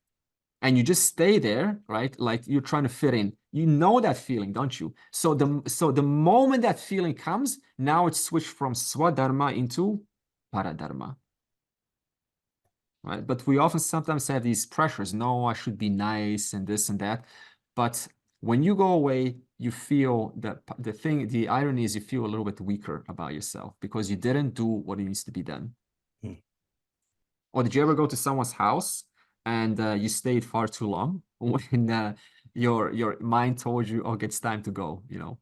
And you just stay there, right? Like you're trying to fit in. You know that feeling, don't you? So the moment that feeling comes, now it's switched from Swadharma into Paradharma. Right? But we often sometimes have these pressures. No, I should be nice and this and that. But when you go away, you feel that the irony is you feel a little bit weaker about yourself because you didn't do what needs to be done. Or did you ever go to someone's house and you stayed far too long when your mind told you, okay, it's time to go, you know?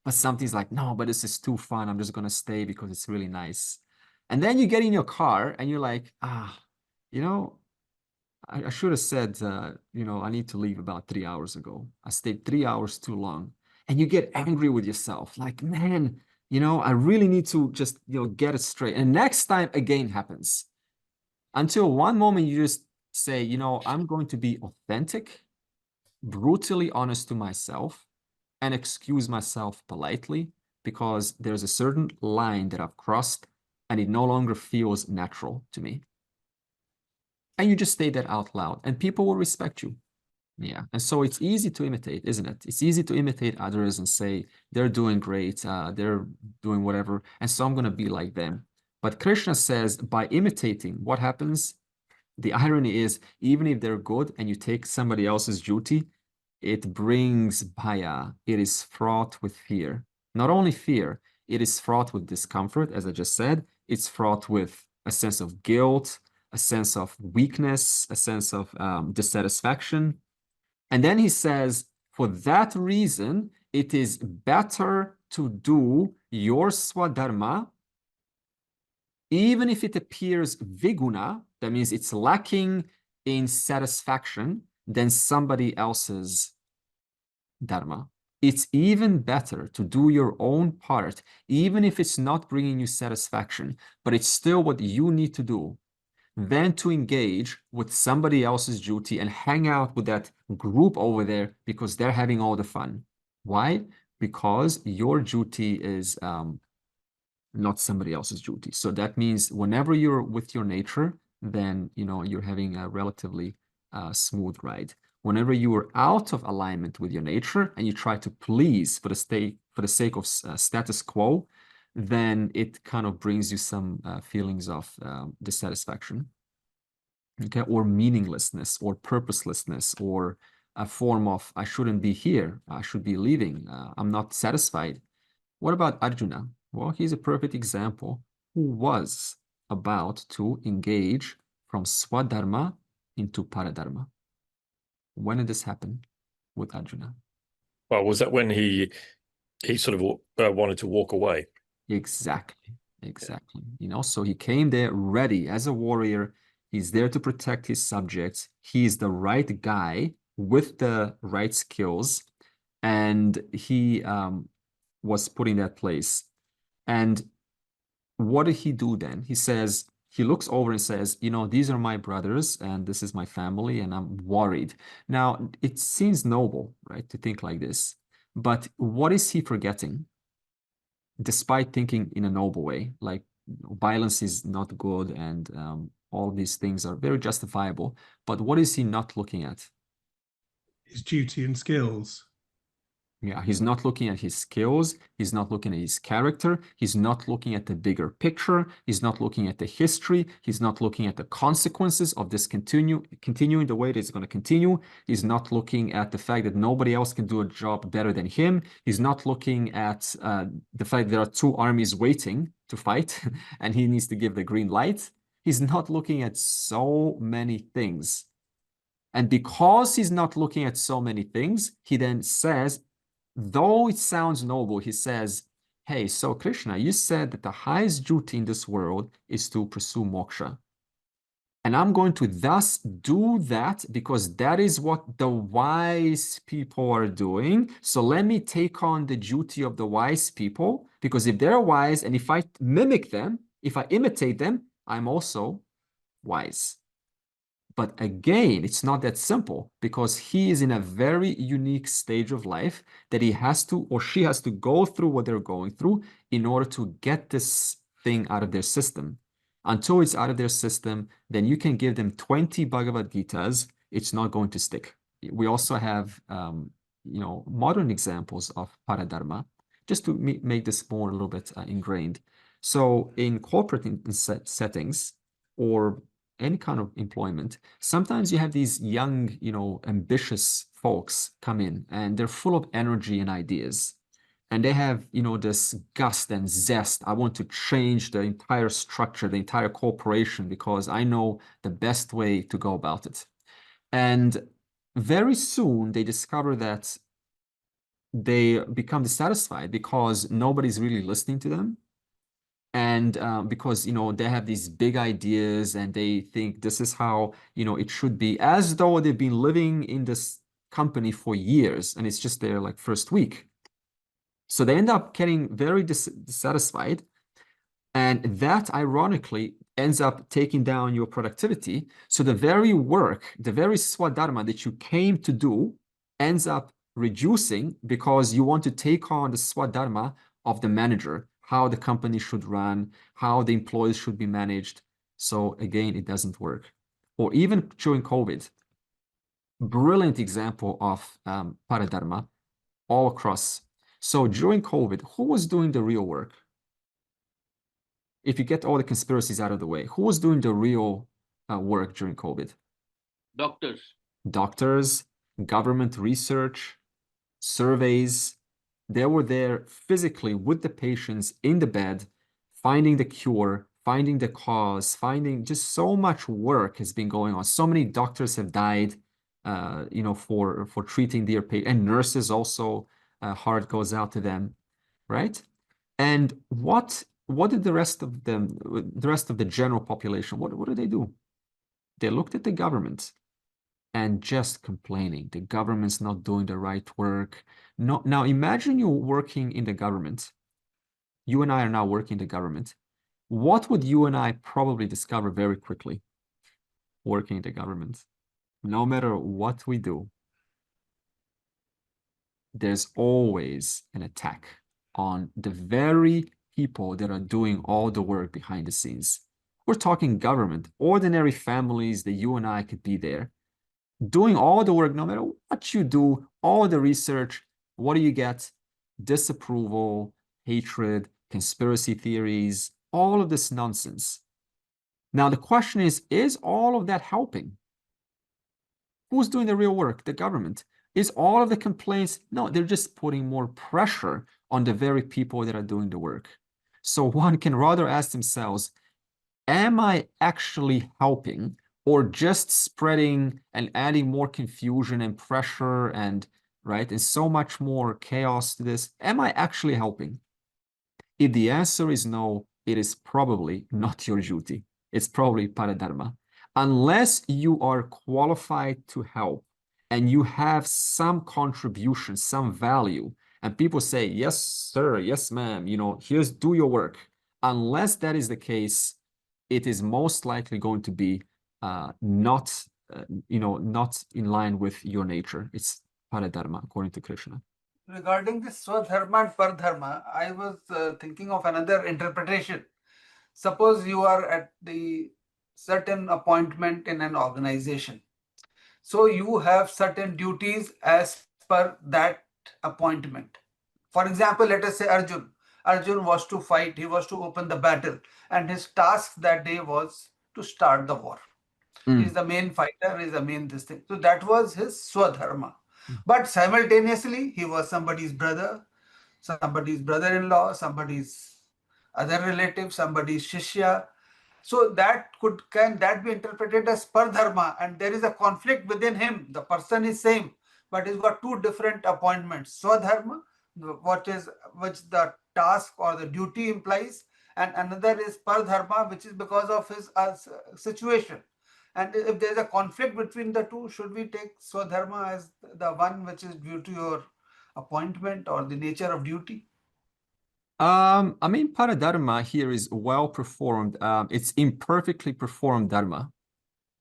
But something's like, no, but this is too fun. I'm just going to stay because it's really nice. And then you get in your car and you're like, you know, I should have said, you know, I need to leave about 3 hours ago. I stayed 3 hours too long. And you get angry with yourself. Like, man, you know, I really need to just, you know, get it straight. And next time again happens. Until one moment you just say, you know, I'm going to be authentic, brutally honest to myself, and excuse myself politely because there's a certain line that I've crossed and it no longer feels natural to me. And you just say that out loud and people will respect you. Yeah. And so it's easy to imitate, isn't it? It's easy to imitate others and say, they're doing great, they're doing whatever. And so I'm going to be like them. But Krishna says, by imitating, what happens? The irony is, even if they're good and you take somebody else's duty, it brings bhaya. It is fraught with fear. Not only fear, it is fraught with discomfort, as I just said. It's fraught with a sense of guilt, a sense of weakness, a sense of dissatisfaction. And then he says, for that reason, it is better to do your swadharma, even if it appears viguna, that means it's lacking in satisfaction, than somebody else's dharma. It's even better to do your own part, even if it's not bringing you satisfaction, but it's still what you need to do, than to engage with somebody else's duty and hang out with that group over there because they're having all the fun. Why? Because your duty is not somebody else's duty. So that means whenever you're with your nature, then you know you're having a relatively smooth ride. Whenever you are out of alignment with your nature and you try to please for the sake of status quo, then it kind of brings you some feelings of dissatisfaction, okay, or meaninglessness, or purposelessness, or a form of I shouldn't be here, I should be leaving, I'm not satisfied. What about Arjuna? Well, he's a perfect example who was about to engage from Swadharma into Paradharma. When did this happen with Arjuna? Well, was that when he sort of wanted to walk away? Exactly. You know, so he came there ready as a warrior. He's there to protect his subjects. He's the right guy with the right skills, and he was put in that place. And what did he do then? He says, he looks over and says, you know, these are my brothers and this is my family and I'm worried. Now, it seems noble, right, to think like this. But what is he forgetting? Despite thinking in a noble way, like violence is not good and all these things are very justifiable. But what is he not looking at? His duty and skills. Yeah, he's not looking at his skills. He's not looking at his character. He's not looking at the bigger picture. He's not looking at the history. He's not looking at the consequences of this continuing the way that it's going to continue. He's not looking at the fact that nobody else can do a job better than him. He's not looking at the fact that there are two armies waiting to fight and he needs to give the green light. He's not looking at so many things. And because he's not looking at so many things, he then says, though it sounds noble, he says, hey, so Krishna, you said that the highest duty in this world is to pursue moksha. And I'm going to thus do that because that is what the wise people are doing. So let me take on the duty of the wise people, because if they're wise and if I mimic them, if I imitate them, I'm also wise. But again, it's not that simple because he is in a very unique stage of life that he has to, or she has to go through what they're going through in order to get this thing out of their system. Until it's out of their system, then you can give them 20 Bhagavad Gitas, it's not going to stick. We also have, modern examples of paradharma, just to make this more a little bit ingrained. So in corporate settings or any kind of employment, sometimes you have these young, ambitious folks come in and they're full of energy and ideas. And they have, this gust and zest. I want to change the entire structure, the entire corporation, because I know the best way to go about it. And very soon they discover that they become dissatisfied because nobody's really listening to them. And because, they have these big ideas and they think this is how, it should be, as though they've been living in this company for years and it's just their like first week. So they end up getting very dissatisfied. And that ironically ends up taking down your productivity. So the very work, the very swadharma that you came to do ends up reducing because you want to take on the swadharma of the manager, how the company should run, how the employees should be managed. So again, it doesn't work. Or even during COVID, brilliant example of paradharma all across. So during COVID, who was doing the real work? If you get all the conspiracies out of the way, who was doing the real work during COVID? Doctors. Doctors, government research, surveys. They were there physically with the patients in the bed, finding the cure, finding the cause, finding just so much work has been going on. So many doctors have died, for treating their patients, and nurses also. Heart goes out to them, right? And what did the rest of them, the rest of the general population, what did they do? They looked at the government and just complaining. The government's not doing the right work. No, now imagine you working in the government. You and I are now working in the government. What would you and I probably discover very quickly working in the government? No matter what we do, there's always an attack on the very people that are doing all the work behind the scenes. We're talking government, ordinary families that you and I could be there, doing all the work, no matter what you do, all the research. What do you get? Disapproval, hatred, conspiracy theories, all of this nonsense. Now, the question is all of that helping? Who's doing the real work? The government. Is all of the complaints? No, they're just putting more pressure on the very people that are doing the work. So one can rather ask themselves, am I actually helping or just spreading and adding more confusion and pressure and, right, and so much more chaos to this? Am I actually helping? If the answer is no, it is probably not your duty. It's probably paradharma. Unless you are qualified to help and you have some contribution, some value, and people say, yes, sir, yes, ma'am, here's, do your work. Unless that is the case, it is most likely going to be not in line with your nature. It's paradharma, according to Krishna. Regarding this swadharma and paradharma, I was thinking of another interpretation. Suppose you are at the certain appointment in an organization. So you have certain duties as per that appointment. For example, let us say Arjun. Arjun was to fight, he was to open the battle, and his task that day was to start the war. He's the main fighter, he's the main this thing. So that was his swadharma. But simultaneously, he was somebody's brother, somebody's brother-in-law, somebody's other relative, somebody's shishya. So can that be interpreted as Spardharma, and there is a conflict within him. The person is same, but he's got two different appointments. Swadharma, which the task or the duty implies, and another is Pardharma, which is because of his situation. And if there is a conflict between the two, should we take Swadharma as the one which is due to your appointment or the nature of duty? I mean, paradharma here is well performed. It's imperfectly performed dharma.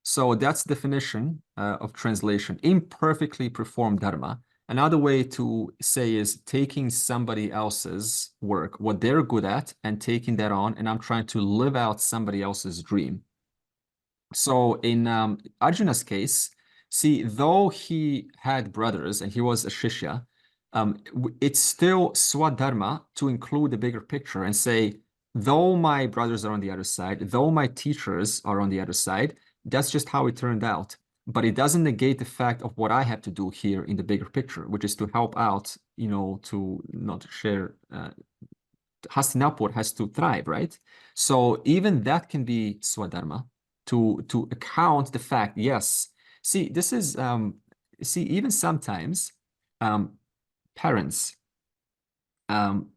So that's definition of translation, imperfectly performed dharma. Another way to say is taking somebody else's work, what they're good at, and taking that on, and I'm trying to live out somebody else's dream. So in Arjuna's case, see, though he had brothers and he was a shishya, it's still swadharma to include the bigger picture and say, though my brothers are on the other side, though my teachers are on the other side, that's just how it turned out. But it doesn't negate the fact of what I have to do here in the bigger picture, which is to help out, to not share. Hastinapur has to thrive, right? So even that can be swadharma to account the fact, yes. See, this is even sometimes parents.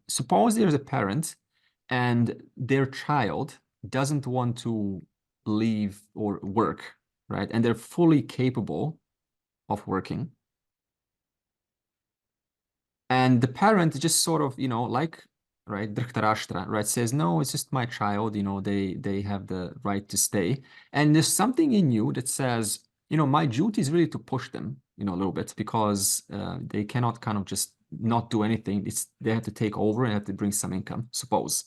Suppose there's a parent and their child doesn't want to leave or work, right? And they're fully capable of working. And the parent just sort of, like, right, Dhritarashtra, right, says, no, it's just my child, they have the right to stay. And there's something in you that says, my duty is really to push them, a little bit, because they cannot kind of just not do anything. They have to take over and have to bring some income, suppose.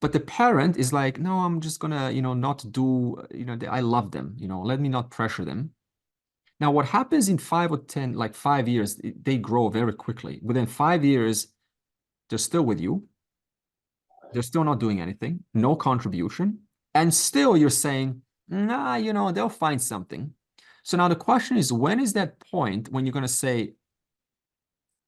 But the parent is like, no, I'm just gonna, not do, I love them, let me not pressure them. Now, what happens in 5 or 10, like 5 years, they grow very quickly. Within 5 years, they're still with you. They're still not doing anything, no contribution. And still you're saying, nah, they'll find something. So now the question is, when is that point when you're going to say,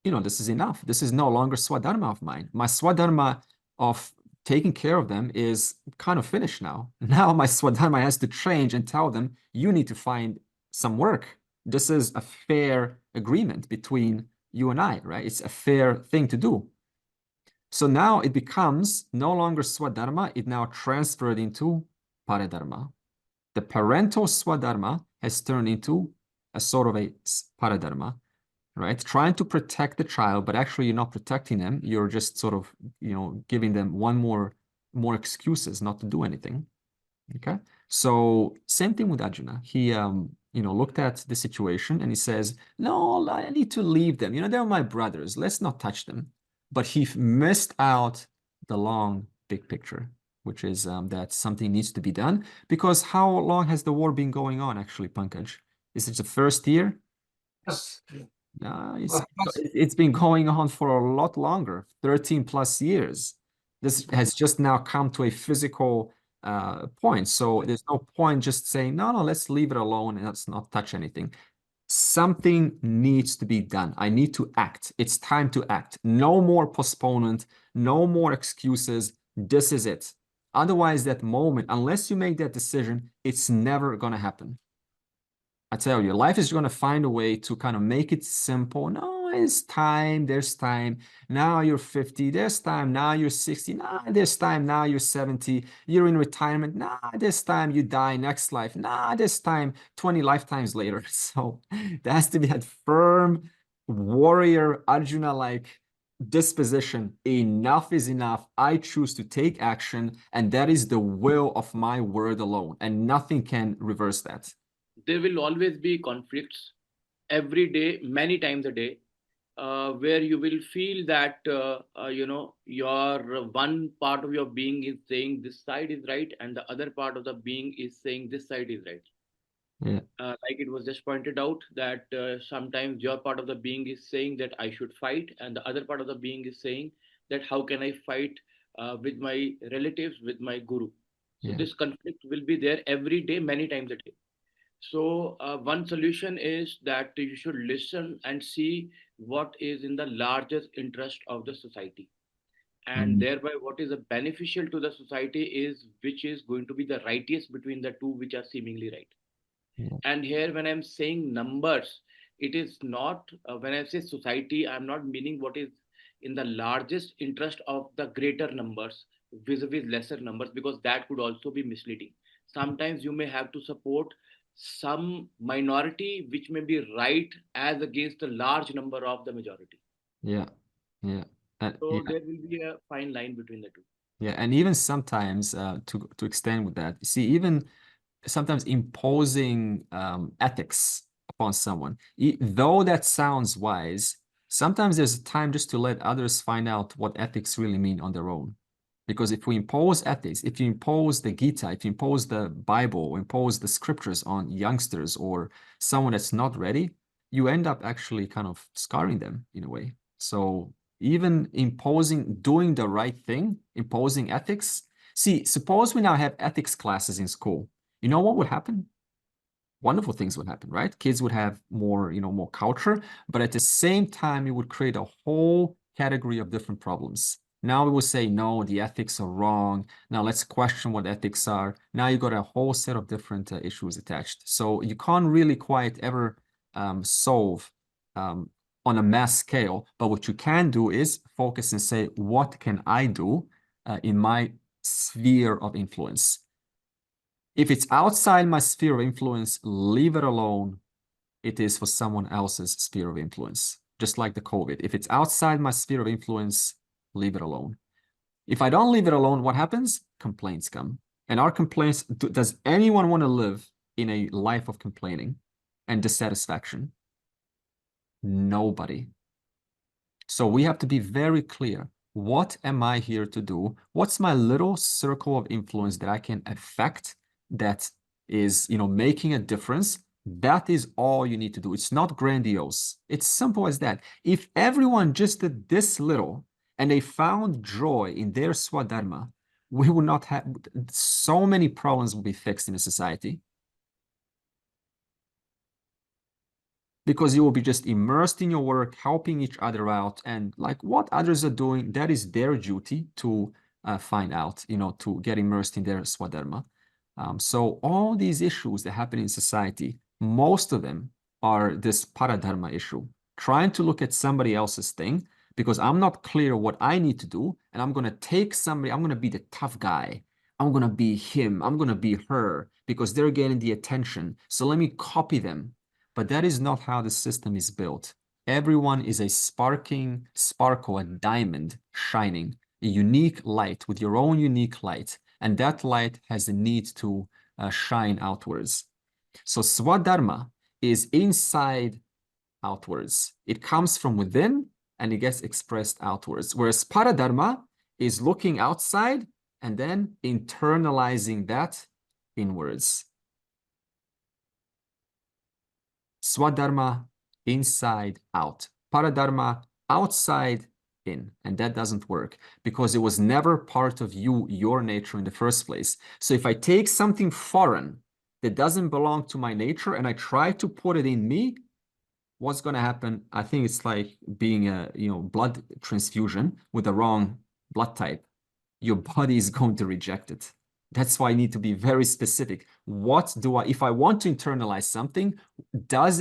this is enough. This is no longer swadharma of mine. My swadharma of taking care of them is kind of finished now. Now my swadharma has to change and tell them, you need to find some work. This is a fair agreement between you and I, right? It's a fair thing to do. So now it becomes no longer swadharma, it now transferred into paradharma. The parental swadharma has turned into a sort of a paradharma, right? Trying to protect the child, but actually you're not protecting them. You're just sort of, giving them one more excuses not to do anything. Okay. So same thing with Arjuna. He, looked at the situation and he says, no, I need to leave them. They're my brothers. Let's not touch them. But he missed out the long, big picture, which is that something needs to be done. Because how long has the war been going on, actually, Pankaj? Is it the first year? Yes. No, it's been going on for a lot longer, 13 plus years. This has just now come to a physical point. So there's no point just saying, no, let's leave it alone and let's not touch anything. Something needs to be done. I need to act. It's time to act. No more postponement, no more excuses. This is it. Otherwise, that moment, unless you make that decision, it's never going to happen. I tell you, life is going to find a way to kind of make it simple. No, it's time. There's time. Now you're 50. There's time. Now you're 60. Nah, there's time. Now you're 70. You're in retirement. Nah, this time you die next life. Nah, this time 20 lifetimes later. So there has to be that firm warrior Arjuna-like disposition. Enough is enough. I choose to take action, and that is the will of my word alone, and nothing can reverse that. There will always be conflicts every day, many times a day, where you will feel that, your one part of your being is saying this side is right, and the other part of the being is saying this side is right. Yeah. Like it was just pointed out that sometimes your part of the being is saying that I should fight, and the other part of the being is saying that how can I fight with my relatives, with my guru. So Yeah. this conflict will be there every day, many times a day. So one solution is that you should listen and see what is in the largest interest of the society. and thereby what is beneficial to the society is which is going to be the righteous between the two which are seemingly right. And here when I'm saying numbers, it is not when I say society, I'm not meaning what is in the largest interest of the greater numbers vis-a-vis lesser numbers, because that could also be misleading. Sometimes you may have to support some minority which may be right as against a large number of the majority. Yeah, yeah. So there will be a fine line between the two. Yeah, and even sometimes to extend with that, see, even sometimes imposing ethics upon someone, though that sounds wise, sometimes there's a time just to let others find out what ethics really mean on their own. Because if we impose ethics, if you impose the Gita, if you impose the Bible, or impose the scriptures on youngsters or someone that's not ready, you end up actually kind of scarring them in a way. So even imposing, doing the right thing, imposing ethics. See, suppose we now have ethics classes in school. You know what would happen? Wonderful things would happen, right? Kids would have more, more culture, but at the same time, it would create a whole category of different problems. Now we will say, no, the ethics are wrong. Now let's question what ethics are. Now you got a whole set of different issues attached. So you can't really quite ever solve on a mass scale, but what you can do is focus and say, what can I do in my sphere of influence? If it's outside my sphere of influence, leave it alone. It is for someone else's sphere of influence, just like the COVID. If it's outside my sphere of influence, leave it alone. If I don't leave it alone, what happens? Complaints come. And our complaints, does anyone want to live in a life of complaining and dissatisfaction? Nobody. So we have to be very clear. What am I here to do? What's my little circle of influence that I can affect that is, making a difference? That is all you need to do. It's not grandiose. It's simple as that. If everyone just did this little and they found joy in their Swadharma, we would not have, so many problems will be fixed in a society. Because you will be just immersed in your work, helping each other out, and like what others are doing, that is their duty to find out, to get immersed in their Swadharma. So all these issues that happen in society, most of them are this paradharma issue, trying to look at somebody else's thing, because I'm not clear what I need to do, and I'm going to take somebody, I'm going to be the tough guy. I'm going to be him, I'm going to be her, because they're getting the attention. So let me copy them. But that is not how the system is built. Everyone is a sparkle, a diamond shining, a unique light with your own unique light. And that light has the need to shine outwards. So Swadharma is inside outwards. It comes from within and it gets expressed outwards. Whereas Paradharma is looking outside and then internalizing that inwards. Swadharma, inside out. Paradharma, outside in. And that doesn't work because it was never part of you, your nature in the first place. So if I take something foreign that doesn't belong to my nature and I try to put it in me, what's going to happen? I think it's like being a blood transfusion with the wrong blood type. Your body is going to reject it. That's why I need to be very specific. What do I, if I want to internalize something, is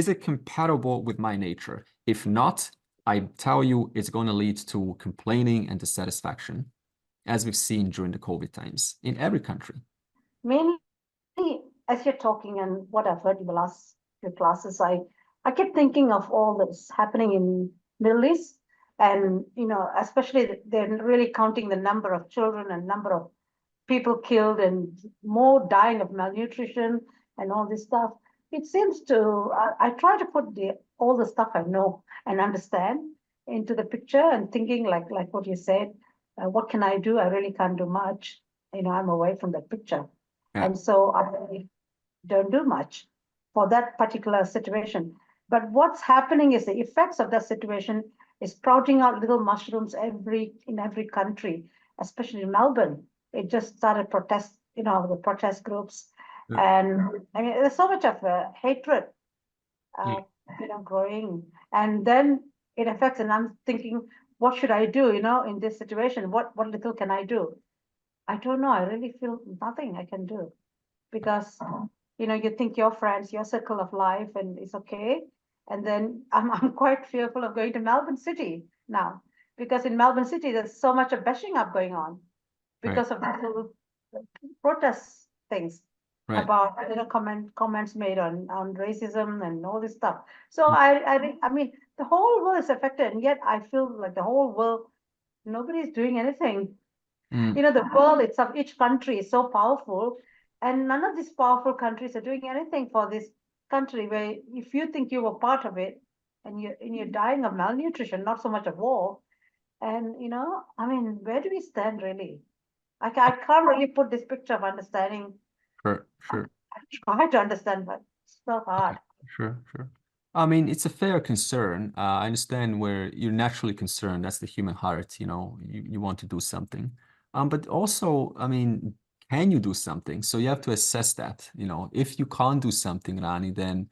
it compatible with my nature? If not, I tell you, it's going to lead to complaining and dissatisfaction, as we've seen during the COVID times in every country. Mainly, as you're talking and what I've heard in the last few classes, I kept thinking of all that's happening in Middle East, and especially they're really counting the number of children and number of people killed and more dying of malnutrition and all this stuff. It seems to, I try to put all the stuff I know and understand into the picture and thinking like what you said, what can I do? I really can't do much. I'm away from that picture. Yeah. And so I don't do much for that particular situation. But what's happening is the effects of that situation is sprouting out little mushrooms in every country, especially in Melbourne. It just started protest, the protest groups. Yeah. And I mean, there's so much of hatred, growing. And then it affects, and I'm thinking, what should I do, in this situation? What little can I do? I don't know. I really feel nothing I can do because, you think your friends, your circle of life, and it's okay. And then I'm quite fearful of going to Melbourne City now because in Melbourne City, there's so much of bashing up going on because of the whole protest things Right. about comments made on racism and all this stuff. So I mean the whole world is affected, and yet I feel like the whole world, nobody's doing anything. The world itself, each country is so powerful, and none of these powerful countries are doing anything for this country. Where if you think you were part of it, and you're dying of malnutrition, not so much of war, and I mean, where do we stand really? I can't really put this picture of understanding. Sure. I try to understand, but it's so hard. Sure. I mean, it's a fair concern. I understand where you're naturally concerned. That's the human heart, you want to do something. But also, I mean, can you do something? So you have to assess that, if you can't do something, Rani, then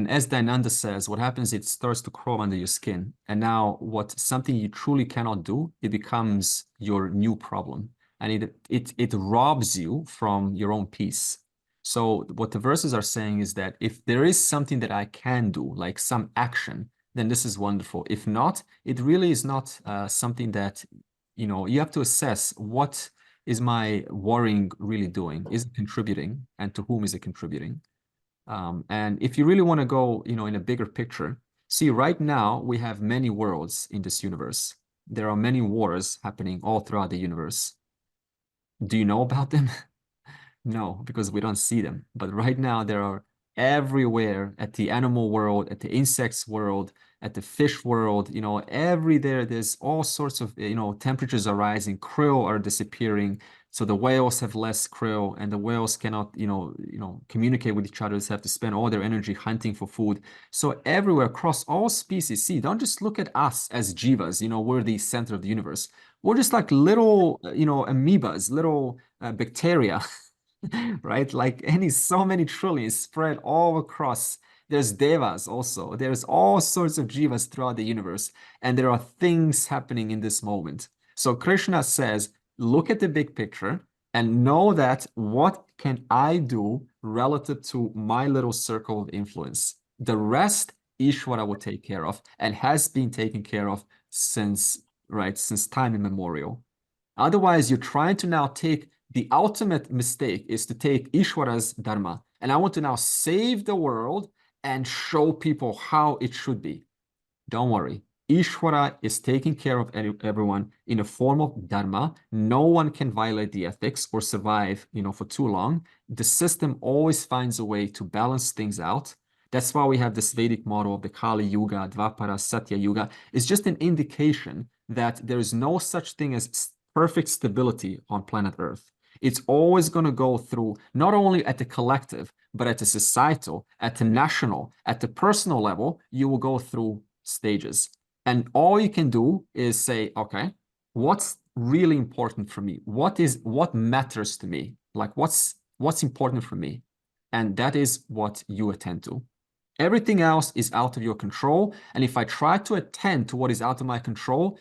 as Dayananda says, what happens, it starts to crawl under your skin. And now something you truly cannot do, it becomes your new problem. And it robs you from your own peace. So what the verses are saying is that if there is something that I can do, like some action, then this is wonderful. If not, it really is not something that, you have to assess, what is my worrying really doing? Is it contributing? And to whom is it contributing? And if you really want to go, in a bigger picture, see, right now we have many worlds in this universe. There are many wars happening all throughout the universe. Do you know about them? No, because we don't see them. But right now there are everywhere, at the animal world, at the insects world, at the fish world, there's all sorts of, temperatures are rising, krill are disappearing. So the whales have less krill, and the whales cannot, communicate with each other. They have to spend all their energy hunting for food. So everywhere across all species, see, don't just look at us as jivas, we're the center of the universe. We're just like little, amoebas, little bacteria, right? Like so many trillions spread all across. There's devas also. There's all sorts of jivas throughout the universe, and there are things happening in this moment. So Krishna says, look at the big picture and know that what can I do relative to my little circle of influence? The rest, Ishvara will take care of, and has been taken care of since time immemorial. Otherwise, you're trying to now take the ultimate mistake is to take Ishvara's dharma, and I want to now save the world and show people how it should be. Don't worry. Ishvara is taking care of everyone in a form of dharma. No one can violate the ethics or survive, for too long. The system always finds a way to balance things out. That's why we have this Vedic model of the Kali Yuga, Dvapara, Satya Yuga. It's just an indication that there is no such thing as perfect stability on planet Earth. It's always going to go through, not only at the collective, but at the societal, at the national, at the personal level, you will go through stages. And all you can do is say, okay, what's really important for me? What matters to me? Like what's important for me? And that is what you attend to. Everything else is out of your control. And if I try to attend to what is out of my control,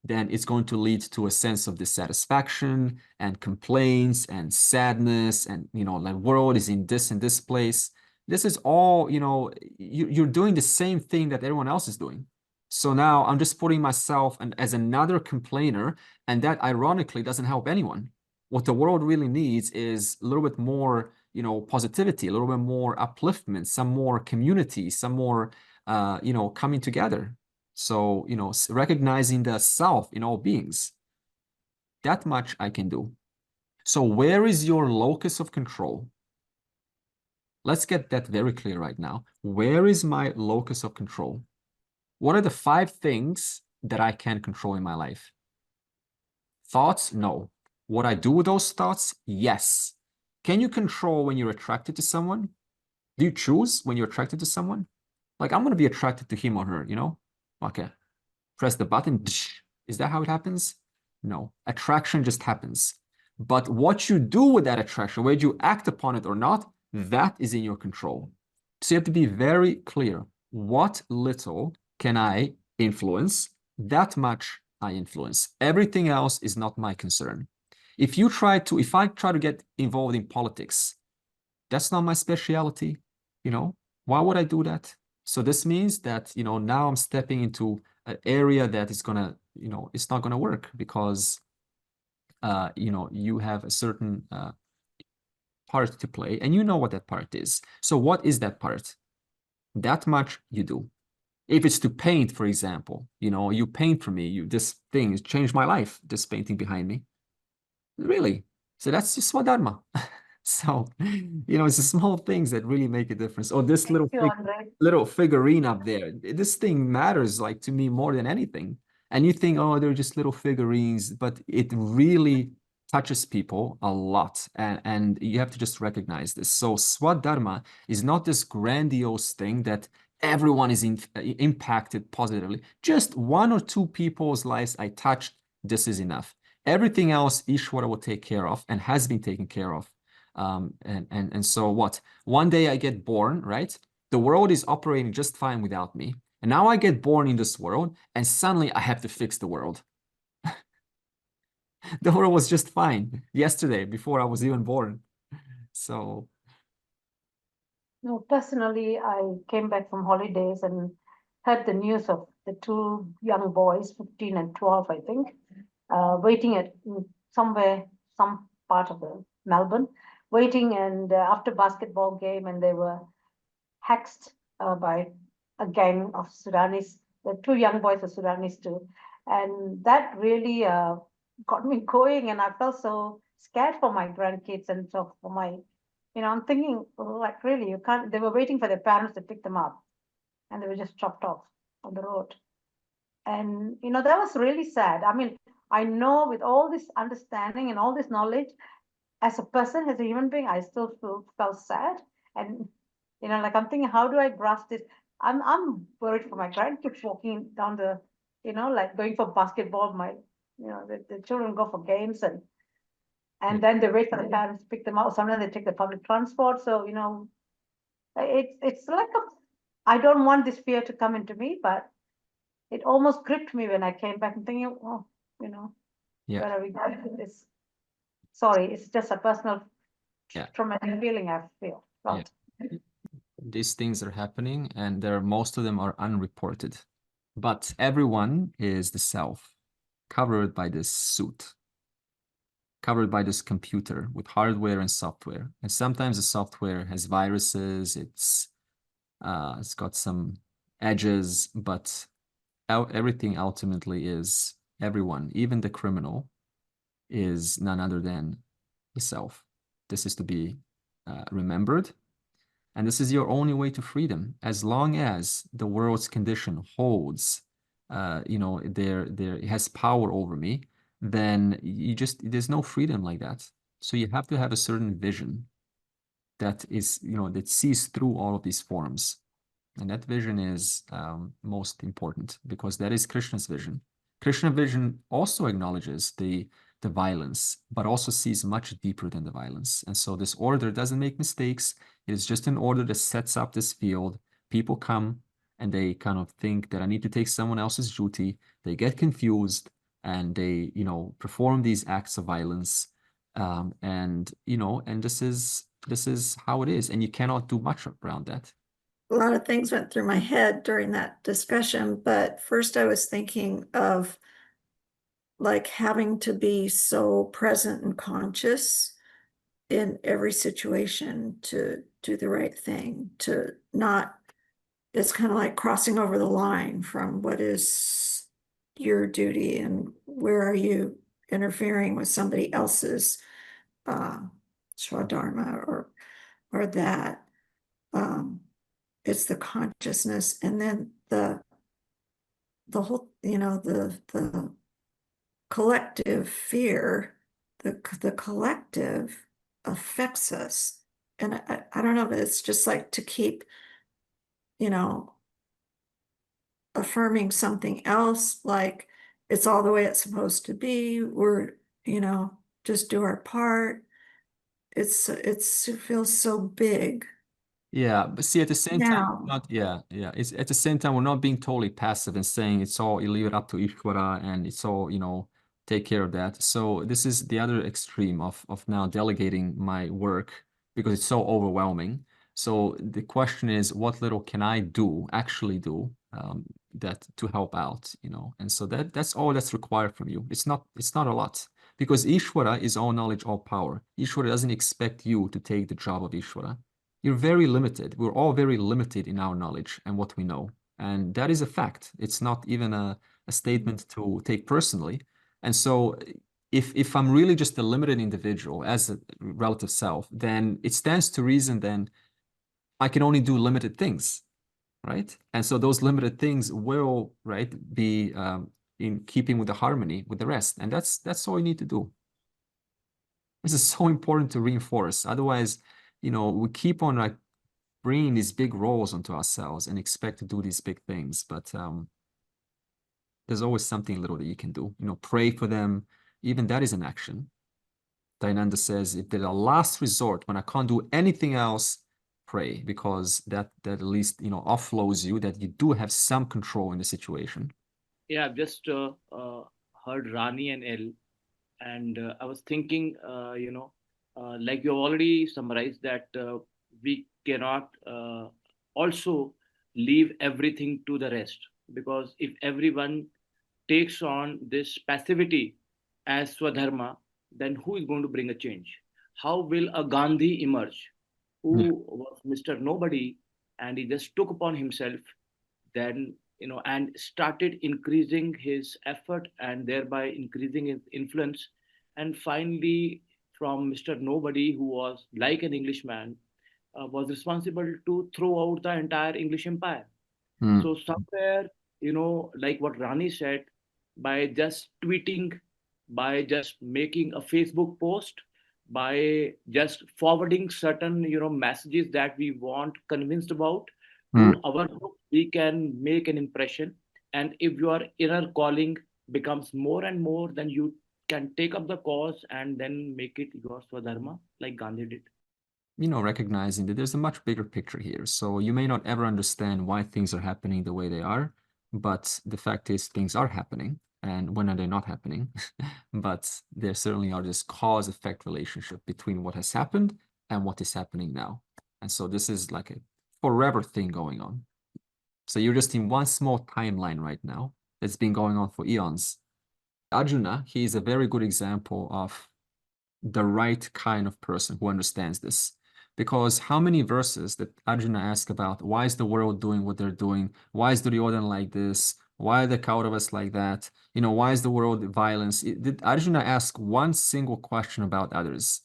then it's going to lead to a sense of dissatisfaction and complaints and sadness, and like world is in this place. This is all, you're doing the same thing that everyone else is doing. So now I'm just putting myself as another complainer, and that ironically doesn't help anyone. What the world really needs is a little bit more, positivity, a little bit more upliftment, some more community, some more, coming together. So, recognizing the self in all beings. That much I can do. So where is your locus of control? Let's get that very clear right now. Where is my locus of control? What are the 5 things that I can control in my life? Thoughts? No. What I do with those thoughts? Yes. Can you control when you're attracted to someone? Do you choose when you're attracted to someone? Like, I'm going to be attracted to him or her, Okay. Press the button. Is that how it happens? No. Attraction just happens. But what you do with that attraction, whether you act upon it or not, that is in your control. So you have to be very clear. What little can I influence? That much I influence. Everything else is not my concern. If I try to get involved in politics, that's not my specialty, you know, why would I do that? So this means that, you know, now I'm stepping into an area that is gonna, you know, it's not gonna work because, you know, you have a certain part to play and you know what that part is. So what is that part? That much you do. If it's to paint, for example, you know, you paint for me, this thing has changed my life, this painting behind me. Really? So that's just Swadharma. So, you know, it's the small things that really make a difference. Or this Thank you, Andre. little figurine up there. This thing matters like to me more than anything. And you think, oh, they're just little figurines, but it really touches people a lot. And you have to just recognize this. So Swadharma is not this grandiose thing that everyone is impacted positively. Just 1 or 2 people's lives I touched, this is enough. Everything else, Ishwara will take care of and has been taken care of. And so what? One day I get born, right? The world is operating just fine without me. And now I get born in this world and suddenly I have to fix the world. The world was just fine yesterday before I was even born. So. No, personally, I came back from holidays and heard the news of the 2 young boys, 15 and 12, I think, waiting at somewhere, some part of the Melbourne, waiting and after basketball game, and they were hexed by a gang of Sudanese. The 2 young boys are Sudanese too, and that really got me going, and I felt so scared for my grandkids and so for my, you know, I'm thinking like really you can't. They were waiting for their parents to pick them up, and they were just chopped off on the road, and you know that was really sad. I mean, I know with all this understanding and all this knowledge, as a person, as a human being, I still felt sad. And, you know, like I'm thinking, how do I grasp this? I'm worried for my grandkids walking down the, you know, like going for basketball. My, you know, the children go for games and then they wait for the parents to pick them up. Sometimes they take the public transport. So, you know, it's like I don't want this fear to come into me, but it almost gripped me when I came back and thinking, oh, you know, where are we going with this? Sorry, it's just a personal traumatic feeling I feel. These things are happening and most of them are unreported. But everyone is the self, covered by this suit, covered by this computer with hardware and software. And sometimes the software has viruses, it's got some edges, but everything ultimately is everyone, even the criminal, is none other than the self. This is to be remembered. And this is your only way to freedom. As long as the world's condition holds, you know, it has power over me, then there's no freedom like that. So you have to have a certain vision that is, you know, that sees through all of these forms. And that vision is most important because that is Krishna's vision. Krishna's vision also acknowledges the violence, but also sees much deeper than the violence. And so this order doesn't make mistakes. It is just an order that sets up this field. People come and they kind of think that I need to take someone else's duty. They get confused and they, you know, perform these acts of violence. And, you know, and this is how it is. And you cannot do much around that. A lot of things went through my head during that discussion, but first I was thinking of like having to be so present and conscious in every situation to do the right thing, to not, it's kind of like crossing over the line from what is your duty and where are you interfering with somebody else's Swadharma or that. It's the consciousness, and then the whole, you know, the collective fear, the collective affects us. And I don't know, but it's just like to keep, you know, affirming something else, like it's all the way it's supposed to be. We're, you know, just do our part. It feels so big. Yeah, but see, at the same time, Now, not it's at the same time we're not being totally passive and saying it's all you leave it up to Ishvara and it's all, take care of that. So this is the other extreme of now delegating my work because it's so overwhelming. So the question is, what little can I actually do, that to help out, And so that's all that's required from you. It's not a lot because Ishvara is all knowledge, all power. Ishvara doesn't expect you to take the job of Ishvara. You're very limited. We're all very limited in our knowledge and what we know. And that is a fact. It's not even a statement to take personally. And so if I'm really just a limited individual as a relative self, then it stands to reason then I can only do limited things, right? And so those limited things will, right, be in keeping with the harmony with the rest. And that's all you need to do. This is so important to reinforce. Otherwise, we keep on like bringing these big roles onto ourselves and expect to do these big things. But there's always something little that you can do. Pray for them. Even that is an action. Dayananda says, if they're a last resort, when I can't do anything else, pray, because that at least, offloads you, that you do have some control in the situation. Yeah, I've just heard Rani and El, and I was thinking, like you already summarized that we cannot also leave everything to the rest, because if everyone takes on this passivity as Swadharma, then who is going to bring a change? How will a Gandhi emerge who was Mr. Nobody and he just took upon himself then, and started increasing his effort and thereby increasing his influence, and finally from Mr. Nobody, who was like an Englishman, was responsible to throw out the entire English empire. So somewhere, like what Rani said, by just tweeting, by just making a Facebook post, by just forwarding certain, messages that we want convinced about to our group, we can make an impression. And if your inner calling becomes more and more, then you can take up the cause and then make it your Swadharma, like Gandhi did. Recognizing that there's a much bigger picture here. So you may not ever understand why things are happening the way they are, but the fact is things are happening. And when are they not happening? But there certainly are this cause-effect relationship between what has happened and what is happening now. And so this is like a forever thing going on. So you're just in one small timeline right now that's been going on for eons. Arjuna, he is a very good example of the right kind of person who understands this. Because how many verses that Arjuna asked about, why is the world doing what they're doing? Why is Duryodhana like this? Why are the Kauravas like that? Why is the world violence? Did Arjuna ask one single question about others?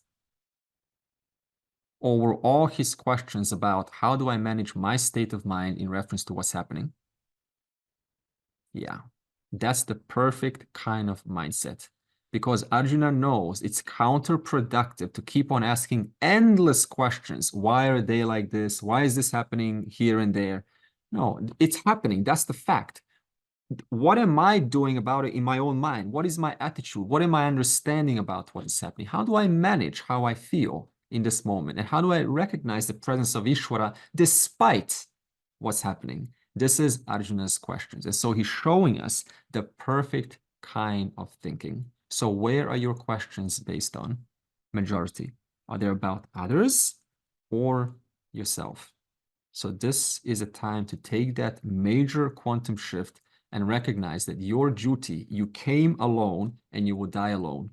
Or were all his questions about how do I manage my state of mind in reference to what's happening? Yeah, that's the perfect kind of mindset. Because Arjuna knows it's counterproductive to keep on asking endless questions. Why are they like this? Why is this happening here and there? No, it's happening. That's the fact. What am I doing about it in my own mind? What is my attitude? What am I understanding about what is happening? How do I manage how I feel in this moment? And how do I recognize the presence of Ishvara despite what's happening? This is Arjuna's questions. And so he's showing us the perfect kind of thinking. So where are your questions based on? Majority. Are they about others or yourself? So this is a time to take that major quantum shift and recognize that your duty, you came alone and you will die alone.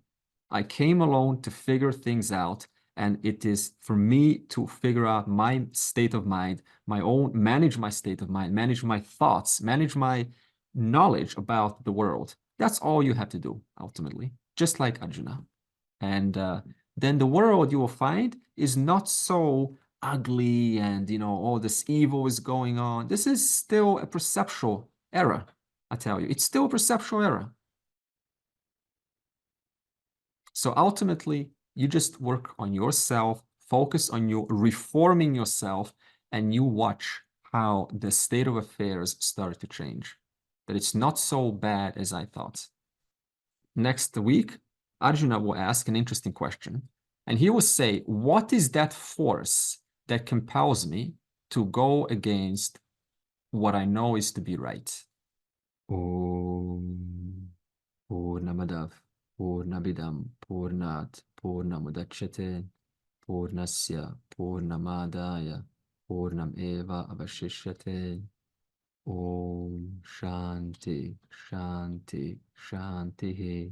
I came alone to figure things out, and it is for me to figure out my state of mind, manage my state of mind, manage my thoughts, manage my knowledge about the world. That's all you have to do, ultimately, just like Arjuna. And then the world you will find is not so ugly and, all this evil is going on. This is still a perceptual error, I tell you. It's still a perceptual error. So ultimately, you just work on yourself, focus on your reforming yourself, and you watch how the state of affairs start to change. That it's not so bad as I thought. Next week, Arjuna will ask an interesting question. And he will say, what is that force that compels me to go against what I know is to be right. Om Purnamadav Purnamidam Purnat Purnamudachyate Purnasya Purnamadaya Purnam Eva Avashishyate. Om Shanti Shanti Shanti.